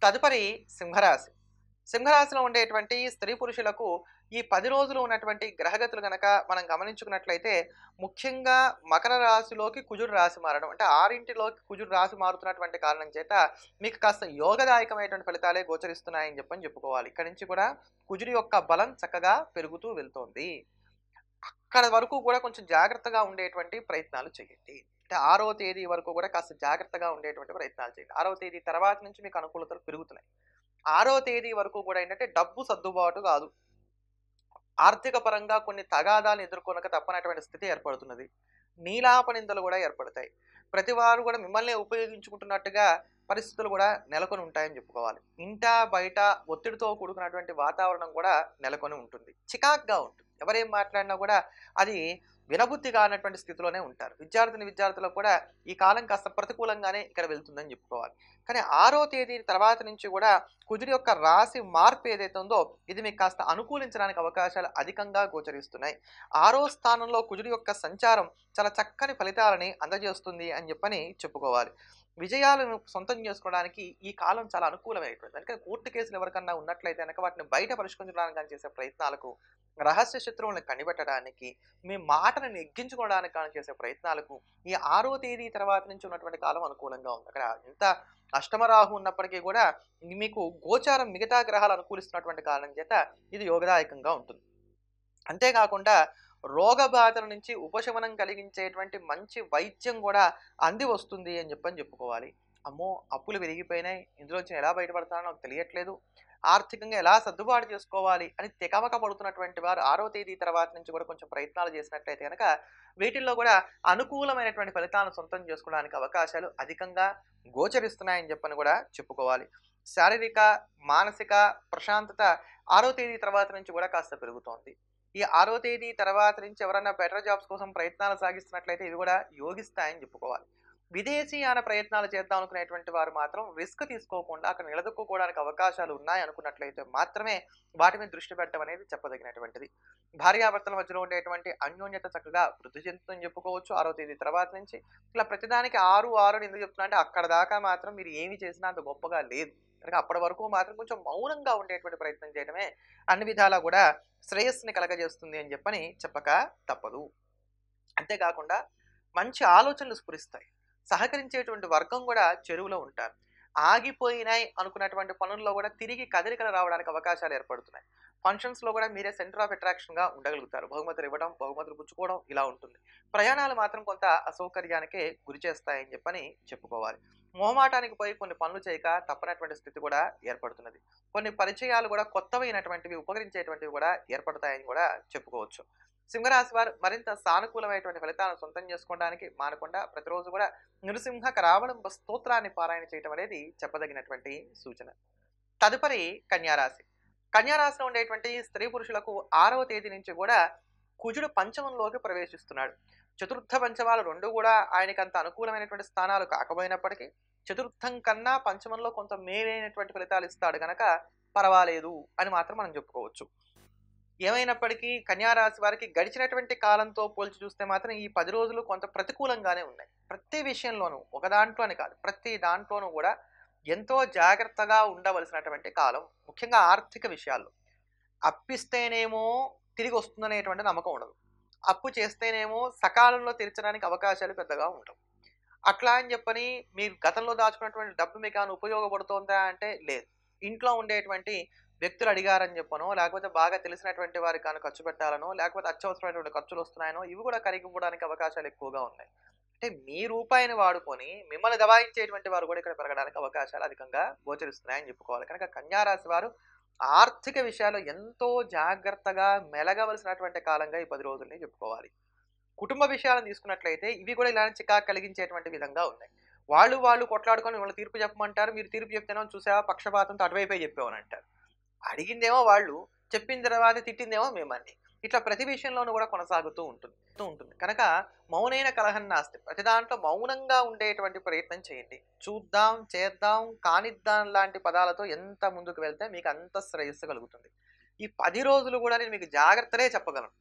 తదుపరి సింహరాశి. సింహరాశిలో ఉండేటువంటి స్త్రీ పురుషులకు ఈ 10 రోజులు ఉన్నటువంటి గ్రహగతులు గనక మనం గమనించుకున్నట్లయితే, ముఖ్యంగా మకర రాశిలోకి కుజుడు రాశి మారడం, అంటే 6 కుజుడు రాశి మారుతున్నటువంటి కారణం చేత మీకు కాస్త యోగదాయకమైనటువంటి ఫలితాలే గోచరిస్తున్నాయని చెప్పుకోవాలి. ఇక్కడి నుంచి కూడా కుజుడి యొక్క బలం చక్కగా పెరుగుతూ వెళ్తోంది. అక్కడ వరకు కూడా కొంచెం జాగ్రత్తగా ఉండేటువంటి ప్రయత్నాలు చేయండి. అంటే 6వ తేదీ వరకు కూడా కాస్త జాగ్రత్తగా ఉండేటువంటి ప్రయత్నాలు చేయండి. 6వ తేదీ తర్వాత నుంచి మీకు అనుకూలతలు పెరుగుతున్నాయి. 6వ తేదీ వరకు కూడా ఏంటంటే డబ్బు సర్దుబాటు కాదు. ఆర్థిక పరంగా కొన్ని తగాదాలు ఎదుర్కొనక తప్పనటువంటి స్థితి ఏర్పడుతున్నది. నీలాపనిందలు కూడా ఏర్పడతాయి. ప్రతి వారు కూడా మిమ్మల్ని ఉపయోగించుకుంటున్నట్టుగా పరిస్థితులు కూడా నెలకొని ఉంటాయని చెప్పుకోవాలి. ఇంట బయట ఒత్తిడితో కూడుకున్నటువంటి వాతావరణం కూడా నెలకొని ఉంటుంది. చికాగ్గా ఉంటుంది. ఎవరేం మాట్లాడినా కూడా అది వినబుద్ధి కానటువంటి స్థితిలోనే ఉంటారు. విద్యార్థులకు కూడా ఈ కాలం కాస్త ప్రతికూలంగానే ఇక్కడ వెళ్తుందని చెప్పుకోవాలి. కానీ 6వ తేదీ తర్వాత నుంచి కూడా కుజుడి యొక్క రాశి మార్పు ఏదైతే ఉందో ఇది మీకు కాస్త అనుకూలించడానికి అవకాశాలు అధికంగా గోచరిస్తున్నాయి. 6వ స్థానంలో కుజుడి యొక్క సంచారం చాలా చక్కని ఫలితాలని అందజేస్తుంది అని చెప్పని చెప్పుకోవాలి. విజయాలను సొంతం చేసుకోవడానికి ఈ కాలం చాలా అనుకూలమైనటువంటిది. అందుకని కోర్టు కేసులు ఎవరికన్నా ఉన్నట్లయితే కనుక వాటిని బయట పరిష్కరించడానికి కానీ చేసే ప్రయత్నాలకు, రహస్య శత్రువులను కనిపెట్టడానికి, మీ మాటను నెగ్గించుకోవడానికి కానీ చేసే ప్రయత్నాలకు ఈ 6వ తేదీ తర్వాత నుంచి ఉన్నటువంటి కాలం అనుకూలంగా ఉంది. అక్కడ ఎంత అష్టమరాహు ఉన్నప్పటికీ కూడా మీకు గోచారం మిగతా గ్రహాలు అనుకూలిస్తున్నటువంటి కారణం చేత ఇది యోగదాయకంగా ఉంటుంది. అంతేకాకుండా రోగ బాధల నుంచి ఉపశమనం కలిగించేటువంటి మంచి వైద్యం కూడా అంది వస్తుంది అని చెప్పుకోవాలి. అమ్మో, అప్పులు విరిగిపోయినాయి, ఇందులోంచి ఎలా బయటపడతానో నాకు తెలియట్లేదు, ఆర్థికంగా ఎలా సర్దుబాటు చేసుకోవాలి అని తెకమక పడుతున్నటువంటి వారు 6వ తేదీ తర్వాత నుంచి కూడా కొంచెం ప్రయత్నాలు చేసినట్లయితే కనుక వీటిల్లో కూడా అనుకూలమైనటువంటి ఫలితాలను సొంతం చేసుకోవడానికి అవకాశాలు అధికంగా గోచరిస్తున్నాయని చెప్పని కూడా చెప్పుకోవాలి. శారీరక మానసిక ప్రశాంతత 6వ తేదీ తర్వాత నుంచి కూడా కాస్త పెరుగుతోంది. ఈ 6వ తేదీ తర్వాత నుంచి ఎవరైనా బెటర్ జాబ్స్ కోసం ప్రయత్నాలు సాగిస్తున్నట్లయితే ఇవి కూడా యోగిస్తాయని చెప్పుకోవాలి. విదేశీయాన ప్రయత్నాలు చేద్దాం అనుకునేటువంటి వారు మాత్రం రిస్క్ తీసుకోకుండా అక్కడ నిలదొక్కుకోవడానికి అవకాశాలు ఉన్నాయి అనుకున్నట్లయితే మాత్రమే వాటి మీద దృష్టి పెట్టడం అనేది చెప్పదగినటువంటిది. భార్యాభర్తల మధ్యలో ఉండేటువంటి అన్యోన్యత చక్కగా వృద్ధి చెందుతుందని చెప్పుకోవచ్చు 6వ తేదీ తర్వాత నుంచి. ఇలా ప్రతిదానికి 6 ఎందుకు చెప్తున్నా అంటే అక్కడ దాకా మాత్రం మీరు ఏమి చేసినా అంత గొప్పగా లేదు కనుక అప్పటి వరకు మాత్రం కొంచెం మౌనంగా ఉండేటువంటి ప్రయత్నం చేయడమే అన్ని విధాలా కూడా శ్రేయస్సుని కలగజేస్తుంది అని చెప్పక తప్పదు. అంతేకాకుండా మంచి ఆలోచనలు స్ఫురిస్తాయి. సహకరించేటువంటి వర్గం కూడా చెరువులో ఉంటారు. ఆగిపోయినాయి అనుకున్నటువంటి పనుల్లో కూడా తిరిగి కదలికలు రావడానికి అవకాశాలు ఏర్పడుతున్నాయి. ఫంక్షన్స్లో కూడా మీరే సెంటర్ ఆఫ్ అట్రాక్షన్గా ఉండగలుగుతారు. బహుమతులు ఇవ్వడం, బహుమతులు పుచ్చుకోవడం ఇలా ఉంటుంది. ప్రయాణాలు మాత్రం కొంత అసౌకర్యానికే గురి చేస్తాయని చెప్పుకోవాలి. మొహమాటానికి పోయి కొన్ని పనులు చేయక తప్పనటువంటి స్థితి కూడా ఏర్పడుతున్నది. కొన్ని పరిచయాలు కూడా కొత్తవైనటువంటివి ఉపకరించేటువంటివి కూడా ఏర్పడతాయని కూడా చెప్పుకోవచ్చు. సింహరాశి వారు మరింత సానుకూలమైనటువంటి ఫలితాలను సొంతం చేసుకోవడానికి మానకుండా ప్రతిరోజు కూడా నృసింహ కరావళంబ స్తోత్రాన్ని పారాయణ చేయటం అనేది చెప్పదగినటువంటి సూచన. తదుపరి కన్యారాశి. కన్యారాశిలో ఉండేటువంటి స్త్రీ పురుషులకు 6వ తేదీ నుంచి కూడా కుజుడు పంచమంలోకి ప్రవేశిస్తున్నాడు. చతుర్థ పంచమాలు రెండు కూడా ఆయనకి అంత అనుకూలమైనటువంటి స్థానాలు కాకపోయినప్పటికీ చతుర్థం కన్నా పంచమంలో కొంత మేలైనటువంటి ఫలితాలు ఇస్తాడు గనక పర్వాలేదు అని మాత్రం మనం చెప్పుకోవచ్చు. ఏమైనప్పటికీ కన్యారాశి వారికి గడిచినటువంటి కాలంతో పోల్చి చూస్తే మాత్రం ఈ 10 రోజులు కొంత ప్రతికూలంగానే ఉన్నాయి. ప్రతి విషయంలోనూ, ఒక దాంట్లో అని కాదు, ప్రతి దాంట్లోనూ కూడా ఎంతో జాగ్రత్తగా ఉండవలసినటువంటి కాలం. ముఖ్యంగా ఆర్థిక విషయాల్లో అప్పిస్తేనేమో తిరిగి వస్తుందనేటువంటి నమ్మకం ఉండదు. అప్పు చేస్తేనేమో సకాలంలో తీర్చడానికి అవకాశాలు పెద్దగా ఉండవు. అట్లా అని చెప్పని మీరు గతంలో దాచుకున్నటువంటి డబ్బు మీకు ఏమైనా ఉపయోగపడుతుందా అంటే లేదు. ఇంట్లో ఉండేటువంటి వ్యక్తులు అడిగారని చెప్పనో, లేకపోతే బాగా తెలిసినటువంటి వారికి ఖర్చు పెట్టాలనో, లేకపోతే అత్యవసరమైనటువంటి ఖర్చులు వస్తున్నాయనో ఇవి కూడా కరిగిపోవడానికి అవకాశాలు ఎక్కువగా ఉన్నాయి. అంటే మీ రూపాయిని వాడుకొని మిమ్మల్ని దబాయించేటువంటి వారు కూడా ఇక్కడ పెరగడానికి అవకాశాలు అధికంగా గోచరిస్తున్నాయని చెప్పుకోవాలి. కనుక కన్యా రాశి వారు ఆర్థిక విషయాల్లో ఎంతో జాగ్రత్తగా మెలగవలసినటువంటి కాలంగా ఈ 10 రోజుల్ని చెప్పుకోవాలి. కుటుంబ విషయాలను తీసుకున్నట్లయితే ఇవి కూడా ఇలాంటి చికాకు కలిగించేటువంటి విధంగా ఉన్నాయి. వాళ్ళు కొట్లాడుకొని మిమ్మల్ని తీర్పు చెప్పమంటారు. మీరు తీర్పు చెప్తేనేమో చూసావా పక్షపాతంతో అటువైపే చెప్పావని అంటారు. అడిగిందేమో వాళ్ళు, చెప్పిన తర్వాత తిట్టిందేమో మిమ్మల్ని. ఇట్లా ప్రతి విషయంలోనూ కూడా కొనసాగుతూ ఉంటుంది. కనుక మౌనైన కలహం నాస్తి. ప్రతి దాంట్లో మౌనంగా ఉండేటువంటి ప్రయత్నం చేయండి. చూద్దాం, చేద్దాం, కానిద్దాం లాంటి పదాలతో ఎంత ముందుకు వెళ్తే మీకు అంత శ్రేయస్సు కలుగుతుంది. ఈ 10 రోజులు కూడా నేను మీకు జాగ్రత్తలే చెప్పగలను.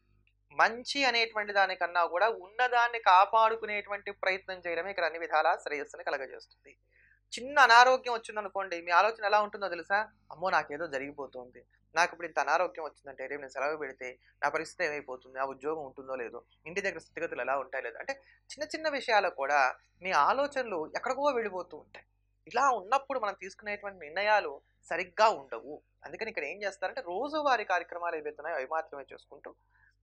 మంచి అనేటువంటి దానికన్నా కూడా ఉన్నదాన్ని కాపాడుకునేటువంటి ప్రయత్నం చేయడమే ఇక్కడ అన్ని విధాలా శ్రేయస్సుని కలగజేస్తుంది. చిన్న అనారోగ్యం వచ్చిందనుకోండి, మీ ఆలోచన ఎలా ఉంటుందో తెలుసా? అమ్మో! నాకేదో జరిగిపోతుంది. నాకిప్పుడు ఇంత అనారోగ్యం వచ్చిందంటే రేపు నేను సెలవు పెడితే నా పరిస్థితి ఏమైపోతుంది? నా ఉద్యోగం ఉంటుందో లేదో? ఇంటి దగ్గర స్థితిగతులు ఎలా ఉంటాయో లేదో? అంటే చిన్న చిన్న విషయాలకు కూడా మీ ఆలోచనలు ఎక్కడికో వెళ్ళిపోతూ ఉంటాయి. ఇలా ఉన్నప్పుడు మనం తీసుకునేటువంటి నిర్ణయాలు సరిగ్గా ఉండవు. అందుకని ఇక్కడ ఏం చేస్తారంటే రోజువారీ కార్యక్రమాలు ఏవైతే ఉన్నాయో అవి మాత్రమే చేసుకుంటూ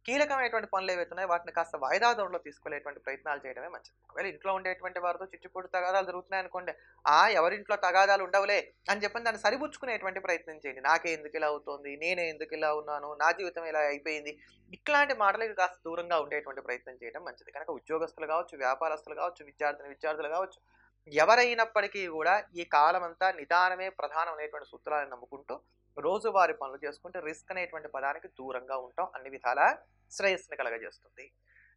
కీలకమైనటువంటి పనులు ఏవైతే ఉన్నాయో వాటిని కాస్త వాయిదా దోరలో తీసుకెళ్లేటువంటి ప్రయత్నాలు చేయడమే మంచిది. ఒకవేళ ఇంట్లో ఉండేటువంటి వారితో చిచ్చుపొడు తగాదాలు జరుగుతున్నాయి అనుకోండి, ఎవరింట్లో తగాదాలు ఉండవులే అని చెప్పని దాన్ని సరిపుచ్చుకునేటువంటి ప్రయత్నం చేయండి. నాకే ఎందుకు ఇలా అవుతోంది, నేనే ఎందుకు ఇలా ఉన్నాను, నా జీవితం ఇలా అయిపోయింది, ఇట్లాంటి మాటలకి కాస్త దూరంగా ఉండేటువంటి ప్రయత్నం చేయడం మంచిది. కనుక ఉద్యోగస్తులు కావచ్చు, వ్యాపారస్తులు కావచ్చు, విద్యార్థులు కావచ్చు, ఎవరైనప్పటికీ కూడా ఈ కాలం అంతా నిదానమే ప్రధానం అనేటువంటి సూత్రాలను నమ్ముకుంటూ రోజువారీ పనులు చేసుకుంటే రిస్క్ అనేటువంటి పదానికి దూరంగా ఉంటాం. అన్ని విధాలా శ్రేయస్సుని కలగజేస్తుంది.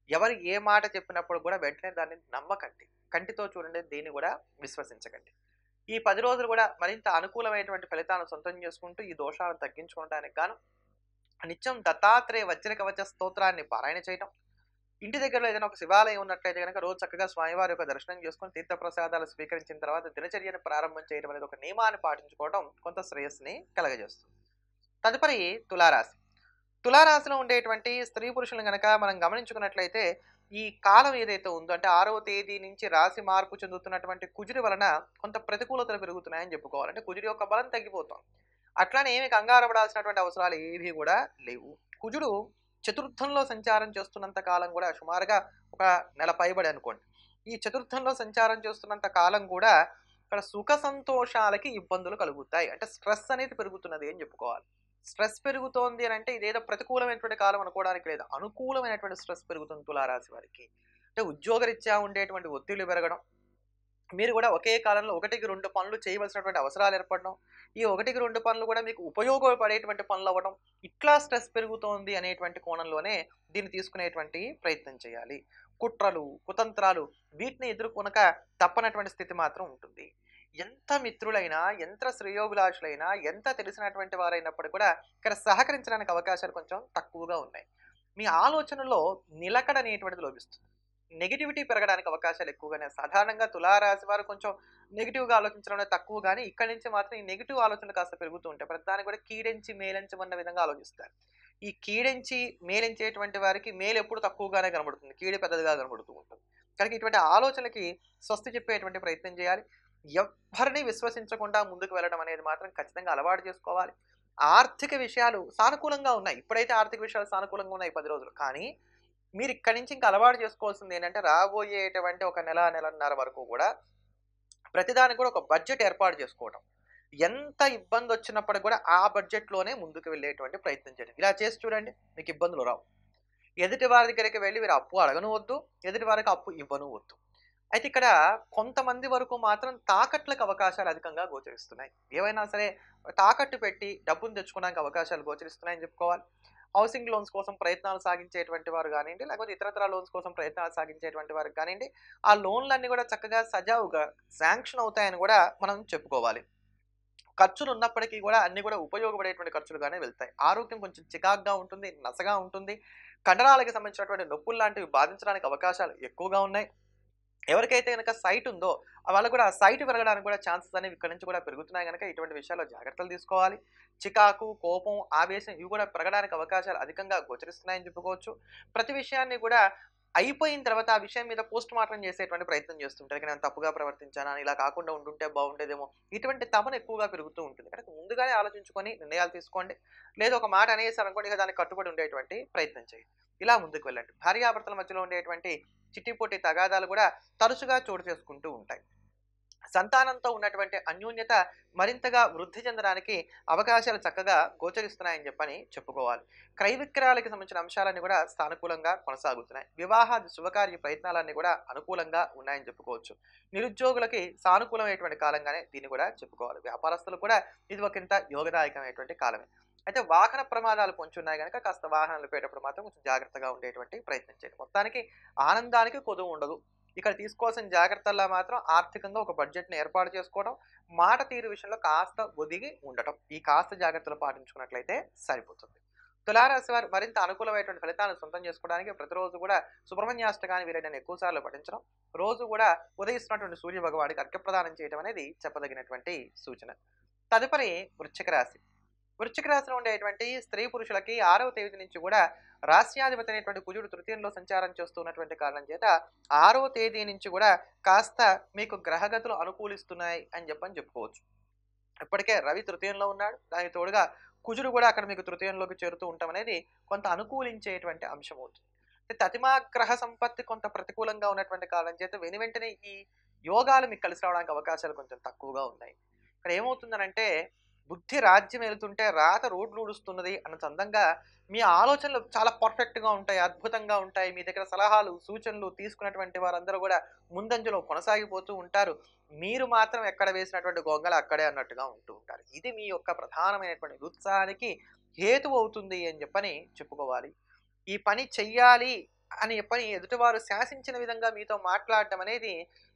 ఎవరు ఏ మాట చెప్పినప్పుడు కూడా వెంటనే దాన్ని నమ్మకండి. కంటితో చూడండి, దేన్ని కూడా విశ్వసించకండి. ఈ 10 రోజులు కూడా మరింత అనుకూలమైనటువంటి ఫలితాలను సొంతం చేసుకుంటూ ఈ దోషాలను తగ్గించుకోవడానికి గాను నిత్యం దత్తాత్రేయ వజ్ర కవచ స్తోత్రాన్ని పారాయణ చేయటం, ఇంటి దగ్గరలో ఏదైనా ఒక శివాలయం ఉన్నట్లయితే కనుక రోజు చక్కగా స్వామివారి యొక్క దర్శనం చేసుకొని తీర్థప్రసాదాలు స్వీకరించిన తర్వాత దినచర్యను ప్రారంభం చేయడం అనేది ఒక నియమాన్ని పాటించుకోవడం కొంత శ్రేయస్సుని కలగజేస్తుంది. తదుపరి తులారాశి. తులారాశిలో ఉండేటువంటి స్త్రీ పురుషులను గనక మనం గమనించుకున్నట్లయితే ఈ కాలం ఏదైతే ఉందో అంటే 6వ తేదీ నుంచి రాశి మార్పు చెందుతున్నటువంటి కుజుడి వలన కొంత ప్రతికూలతలు పెరుగుతున్నాయని చెప్పుకోవాలి. అంటే కుజుడి యొక్క బలం తగ్గిపోతుంది. అట్లానే ఏమి కంగారు పడాల్సినటువంటి అవసరాలు ఏవి కూడా లేవు. కుజుడు చతుర్థంలో సంచారం చేస్తున్నంత కాలం కూడా సుమారుగా ఒక నెల పైబడి అనుకోండి. ఈ చతుర్థంలో సంచారం చేస్తున్నంత కాలం కూడా ఇక్కడ సుఖ సంతోషాలకి ఇబ్బందులు కలుగుతాయి. అంటే స్ట్రెస్ అనేది పెరుగుతున్నది అని చెప్పుకోవాలి. స్ట్రెస్ పెరుగుతోంది అని అంటే ఇదేదో ప్రతికూలమైనటువంటి కాలం అనుకోవడానికి లేదు. అనుకూలమైనటువంటి స్ట్రెస్ పెరుగుతుంది తులారాశి వారికి. అంటే ఉద్యోగరీత్యా ఉండేటువంటి ఒత్తిళ్లు పెరగడం, మీరు కూడా ఒకే కాలంలో 1కి 2 పనులు చేయవలసినటువంటి అవసరాలు ఏర్పడడం, ఈ 1కి 2 పనులు కూడా మీకు ఉపయోగపడేటువంటి పనులు అవ్వడం, ఇట్లా స్ట్రెస్ పెరుగుతోంది అనేటువంటి కోణంలోనే దీన్ని తీసుకునేటువంటి ప్రయత్నం చేయాలి. కుట్రలు, కుతంత్రాలు వీటిని ఎదుర్కొనక తప్పనటువంటి స్థితి మాత్రం ఉంటుంది. ఎంత మిత్రులైనా, ఎంత శ్రేయోభిలాషులైనా, ఎంత తెలిసినటువంటి వారైనప్పటికీ కూడా ఇక్కడ సహకరించడానికి అవకాశాలు కొంచెం తక్కువగా ఉన్నాయి. మీ ఆలోచనలో నిలకడ అనేటువంటిది లోపిస్తుంది. నెగటివిటీ పెరగడానికి అవకాశాలు ఎక్కువగానే. సాధారణంగా తులారాశి వారు కొంచెం నెగిటివ్‌గా ఆలోచించడం అనేది తక్కువ గానీ, ఇక్కడి నుంచి మాత్రం ఈ నెగెటివ్ ఆలోచనలు కాస్త పెరుగుతూ ఉంటాయి. ప్రతిదానికి కూడా కీడెంచి మేలెంచమన్న విధంగా ఆలోచిస్తారు. ఈ కీడెంచి మేలెంచేటువంటి వారికి మేలు ఎప్పుడు తక్కువగానే కనబడుతుంది. కీడు పెద్దదిగా కనబడుతూ ఉంటుంది. కనుక ఇటువంటి ఆలోచనలకి స్వస్తి చెప్పేటువంటి ప్రయత్నం చేయాలి. ఎవ్వరిని విశ్వసించకుండా ముందుకు వెళ్ళడం అనేది మాత్రం ఖచ్చితంగా అలవాటు చేసుకోవాలి. ఆర్థిక విషయాలు సానుకూలంగా ఉన్నాయి. ఇప్పుడైతే ఆర్థిక విషయాలు సానుకూలంగా ఉన్నాయి 10 రోజులు. కానీ మీరు ఇక్కడి నుంచి ఇంకా అలవాటు చేసుకోవాల్సింది ఏంటంటే రాబోయేటువంటి ఒక నెల, నెలన్నర వరకు కూడా ప్రతిదానికి కూడా ఒక బడ్జెట్ ఏర్పాటు చేసుకోవడం. ఎంత ఇబ్బంది వచ్చినప్పటికి కూడా ఆ బడ్జెట్‌లోనే ముందుకు వెళ్ళేటువంటి ప్రయత్నం చేయండి. ఇలా చేసి చూడండి, మీకు ఇబ్బందులు రావు. ఎదుటి వారి దగ్గరికి వెళ్లి మీరు అప్పు అడగను వద్దు, ఎదుటి వారికి అప్పు ఇవ్వను వద్దు. అయితే ఇక్కడ కొంతమంది వరకు మాత్రం తాకట్లకు అవకాశాలు అధికంగా గోచరిస్తున్నాయి. ఏవైనా సరే తాకట్టు పెట్టి డబ్బును తెచ్చుకోవడానికి అవకాశాలు గోచరిస్తున్నాయని చెప్పుకోవాలి. హౌసింగ్ లోన్స్ కోసం ప్రయత్నాలు సాగించేటువంటి వారు కానివ్వండి, లేకపోతే ఇతరత్రా లోన్స్ కోసం ప్రయత్నాలు సాగించేటువంటి వారికి కానివ్వండి, ఆ లోన్లన్నీ కూడా చక్కగా సజావుగా శాంక్షన్ అవుతాయని కూడా మనం చెప్పుకోవాలి. ఖర్చులు ఉన్నప్పటికీ కూడా అన్ని కూడా ఉపయోగపడేటువంటి ఖర్చులుగానే వెళ్తాయి. ఆరోగ్యం కొంచెం చికాకుగా ఉంటుంది, నసగా ఉంటుంది. కండరాలకు సంబంధించినటువంటి నొప్పులు లాంటివి బాధించడానికి అవకాశాలు ఎక్కువగా ఉన్నాయి. ఎవరికైతే గనక సైట్ ఉందో వాళ్ళకు కూడా ఆ సైట్ పెరగడానికి కూడా ఛాన్సెస్ అనేవి ఇక్కడి నుంచి కూడా పెరుగుతున్నాయి కనుక ఇటువంటి విషయాల్లో జాగ్రత్తలు తీసుకోవాలి. చికాకు, కోపం, ఆవేశం ఇవి కూడా పెరగడానికి అవకాశాలు అధికంగా గోచరిస్తున్నాయని చెప్పుకోవచ్చు. ప్రతి విషయాన్ని కూడా అయిపోయిన తర్వాత ఆ విషయం మీద పోస్ట్ మార్టం చేసేటువంటి ప్రయత్నం చేస్తుంటారు. ఇక నేను తప్పుగా ప్రవర్తించానా, ఇలా కాకుండా ఉండుంటే బాగుండేదేమో, ఇటువంటి తపన ఎక్కువగా పెరుగుతూ ఉంటుంది. కనుక ముందుగానే ఆలోచించుకొని నిర్ణయాలు తీసుకోండి. లేదా ఒక మాట అనేసారనుకోండి, ఇక దానికి కట్టుబడి ఉండేటువంటి ప్రయత్నం చేయండి. ఇలా ముందుకు వెళ్ళండి. భార్యాభర్తల మధ్యలో ఉండేటువంటి చిట్టిపోటీ తగాదాలు కూడా తరచుగా చోటు చేసుకుంటూ ఉంటాయి. సంతానంతో ఉన్నటువంటి అన్యోన్యత మరింతగా వృద్ధి చెందడానికి అవకాశాలు చక్కగా గోచరిస్తున్నాయని చెప్పని చెప్పుకోవాలి. క్రయ విక్రయాలకు సంబంధించిన అంశాలన్నీ కూడా సానుకూలంగా కొనసాగుతున్నాయి. వివాహాది శుభకార్య ప్రయత్నాలన్నీ కూడా అనుకూలంగా ఉన్నాయని చెప్పుకోవచ్చు. నిరుద్యోగులకి సానుకూలమైనటువంటి కాలంగానే దీన్ని కూడా చెప్పుకోవాలి. వ్యాపారస్తులు కూడా ఇది ఒకంత యోగదాయకమైనటువంటి కాలమే. అయితే వాహన ప్రమాదాలు పొంచి ఉన్నాయి గనక కాస్త వాహనాలు నడిపేటప్పుడు మాత్రం కొంచెం జాగ్రత్తగా ఉండేటువంటి ప్రయత్నం చేయండి. మొత్తానికి ఆనందానికి కొదువు ఉండదు. ఇక్కడ తీసుకోవాల్సిన జాగ్రత్తల్లో మాత్రం ఆర్థికంగా ఒక బడ్జెట్‌ని ఏర్పాటు చేసుకోవడం, మాట తీరు విషయంలో కాస్త ఒదిగి ఉండటం. ఈ కాస్త జాగ్రత్తలు పాటించుకున్నట్లయితే సరిపోతుంది. తులారాశి వారు మరింత అనుకూలమైనటువంటి ఫలితాలను సొంతం చేసుకోవడానికి ప్రతిరోజు కూడా సుబ్రహ్మణ్యాష్టకాన్ని వీలైనన్ని ఎక్కువ సార్లు పఠించడం, రోజు కూడా ఉదయిస్తున్నటువంటి సూర్య భగవానికి అర్ఘ్యప్రదానం చేయడం అనేది చెప్పదగినటువంటి సూచన. తదుపరి వృశ్చిక రాశి. వృశ్చిక రాశిలో ఉండేటువంటి స్త్రీ పురుషులకి 6వ తేదీ నుంచి కూడా రాశ్యాధిపతి అయినటువంటి కుజుడు తృతీయంలో సంచారం చేస్తున్నటువంటి కారణం చేత 6వ తేదీ నుంచి కూడా కాస్త మీకు గ్రహగతులు అనుకూలిస్తున్నాయి అని చెప్పుకోవచ్చు. ఇప్పటికే రవి తృతీయంలో ఉన్నాడు. దానికి తోడుగా కుజుడు కూడా అక్కడ మీకు తృతీయంలోకి చేరుతూ ఉండటం అనేది కొంత అనుకూలించేటువంటి అంశం అవుతుంది. తతిమా గ్రహ సంపత్తి కొంత ప్రతికూలంగా ఉన్నటువంటి కారణం చేత వెంటనే ఈ యోగాలు మీకు కలిసి రావడానికి అవకాశాలు కొంచెం తక్కువగా ఉన్నాయి. ఇక్కడ ఏమవుతుందనంటే బుద్ధి రాజ్యం వెళ్తుంటే రాత రోడ్లు ఊడుస్తున్నది అన్న చందంగా మీ ఆలోచనలు చాలా పర్ఫెక్ట్‌గా ఉంటాయి. అద్భుతంగా ఉంటాయి. మీ దగ్గర సలహాలు, సూచనలు తీసుకున్నటువంటి వారందరూ కూడా ముందంజలో కొనసాగిపోతూ ఉంటారు. మీరు మాత్రం ఎక్కడ వేసినటువంటి గొంగళి అక్కడే అన్నట్టుగా ఉంటూ ఉంటారు. ఇది మీ యొక్క ప్రధానమైనటువంటి నిరుత్సాహానికి హేతువు అవుతుంది అని చెప్పుకోవాలి. ఈ పని చెయ్యాలి అని చెప్పని ఎదుటివారు శాసించిన విధంగా మీతో మాట్లాడడం అనేది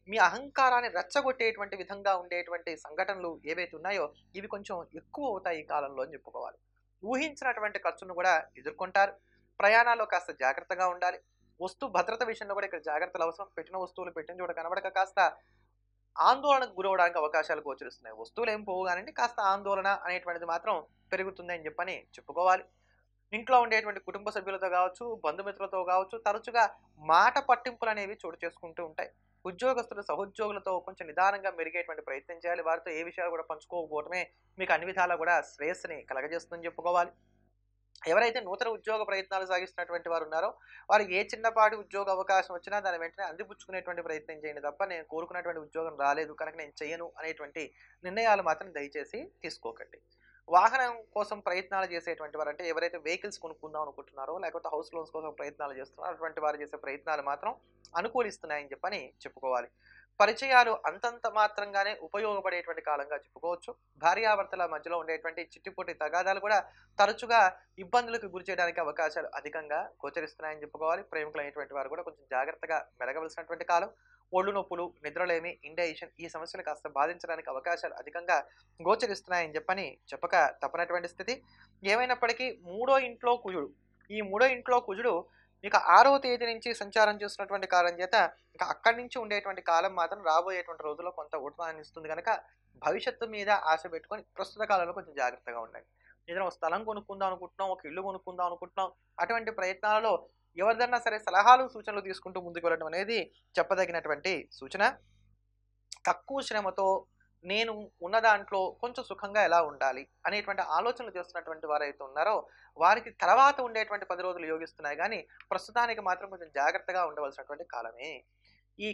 మీ అహంకారాన్ని రెచ్చగొట్టేటువంటి విధంగా ఉండేటువంటి సంఘటనలు ఏవైతే ఉన్నాయో ఇవి కొంచెం ఎక్కువ అవుతాయి ఈ కాలంలో అని చెప్పుకోవాలి. ఊహించినటువంటి ఖర్చును కూడా ఎదుర్కొంటారు. ప్రయాణాల్లో కాస్త జాగ్రత్తగా ఉండాలి. వస్తు భద్రత విషయంలో కూడా ఇక్కడ జాగ్రత్తలు అవసరం. పెట్టిన వస్తువులు పెట్టిన చోట కనబడక కాస్త ఆందోళనకు గురవడానికి అవకాశాలు గోచరిస్తున్నాయి. వస్తువులు ఏం పోవు కానండి, కాస్త ఆందోళన అనేటువంటిది మాత్రం పెరుగుతుంది అని చెప్పుకోవాలి. ఇంట్లో ఉండేటువంటి కుటుంబ సభ్యులతో కావచ్చు, బంధుమిత్రులతో కావచ్చు తరచుగా మాట పట్టింపులు అనేవి చోటు చేసుకుంటూ ఉంటాయి. ఉద్యోగస్తులు సహోద్యోగులతో కొంచెం నిదానంగా మెరిగేటువంటి ప్రయత్నం చేయాలి. వారితో ఏ విషయాలు కూడా పంచుకోకపోవడమే మీకు అన్ని విధాలా కూడా శ్రేయస్సుని కలగజేస్తుందని చెప్పుకోవాలి. ఎవరైతే నూతన ఉద్యోగ ప్రయత్నాలు సాగిస్తున్నటువంటి వారు ఉన్నారో వారికి ఏ చిన్నపాటి ఉద్యోగ అవకాశం వచ్చినా దాన్ని వెంటనే అందిపుచ్చుకునేటువంటి ప్రయత్నం చేయండి తప్ప నేను కోరుకున్నటువంటి ఉద్యోగం రాలేదు కనుక నేను చెయ్యను అనేటువంటి నిర్ణయాలు మాత్రం దయచేసి తీసుకోకండి. వాహనం కోసం ప్రయత్నాలు చేసేటువంటి వారు అంటే ఎవరైతే వెహికల్స్ కొనుక్కుందాం అనుకుంటున్నారో లేకపోతే హౌస్ లోన్స్ కోసం ప్రయత్నాలు చేస్తున్నారో అటువంటి వారు చేసే ప్రయత్నాలు మాత్రం అనుకూలిస్తున్నాయని చెప్పుకోవాలి. పరిచయాలు అంతంత మాత్రంగానే ఉపయోగపడేటువంటి కాలంగా చెప్పుకోవచ్చు. భార్యాభర్తల మధ్యలో ఉండేటువంటి చిట్టిపోటి తగాదాలు కూడా తరచుగా ఇబ్బందులకు గురి చేయడానికి అవకాశాలు అధికంగా గోచరిస్తున్నాయని చెప్పుకోవాలి. ప్రేమికులైనటువంటి వారు కూడా కొంచెం జాగ్రత్తగా మెలగవలసినటువంటి కాలం. ఒళ్ళు నొప్పులు, నిద్రలేమి, ఇండైజెషన్ ఈ సమస్యలు కాస్త బాధించడానికి అవకాశాలు అధికంగా గోచరిస్తున్నాయని చెప్పక తప్పనటువంటి స్థితి. ఏమైనప్పటికీ ఈ మూడో ఇంట్లో కుజుడు ఇక 6వ తేదీ నుంచి సంచారం చేస్తున్నటువంటి కాలం చేత ఇక అక్కడి నుంచి ఉండేటువంటి కాలం మాత్రం రాబోయేటువంటి రోజుల్లో కొంత ఉత్సాహాన్ని ఇస్తుంది కనుక భవిష్యత్తు మీద ఆశ పెట్టుకొని ప్రస్తుత కాలంలో కొంచెం జాగ్రత్తగా ఉండండి. ఏదైనా ఒక స్థలం కొనుక్కుందాం అనుకుంటున్నాం, ఒక ఇల్లు కొనుక్కుందాం అనుకుంటున్నాం, అటువంటి ప్రయత్నాలలో ఎవరిదన్నా సరే సలహాలు సూచనలు తీసుకుంటూ ముందుకు వెళ్ళడం అనేది చెప్పదగినటువంటి సూచన. తక్కువ శ్రమతో నేను ఉన్న దాంట్లో కొంచెం సుఖంగా ఎలా ఉండాలి అనేటువంటి ఆలోచనలు చేస్తున్నటువంటి వారైతే ఉన్నారో వారికి తర్వాత ఉండేటువంటి 10 రోజులు యోగిస్తున్నాయి కానీ ప్రస్తుతానికి మాత్రం కొంచెం జాగ్రత్తగా ఉండవలసినటువంటి కాలమే. ఈ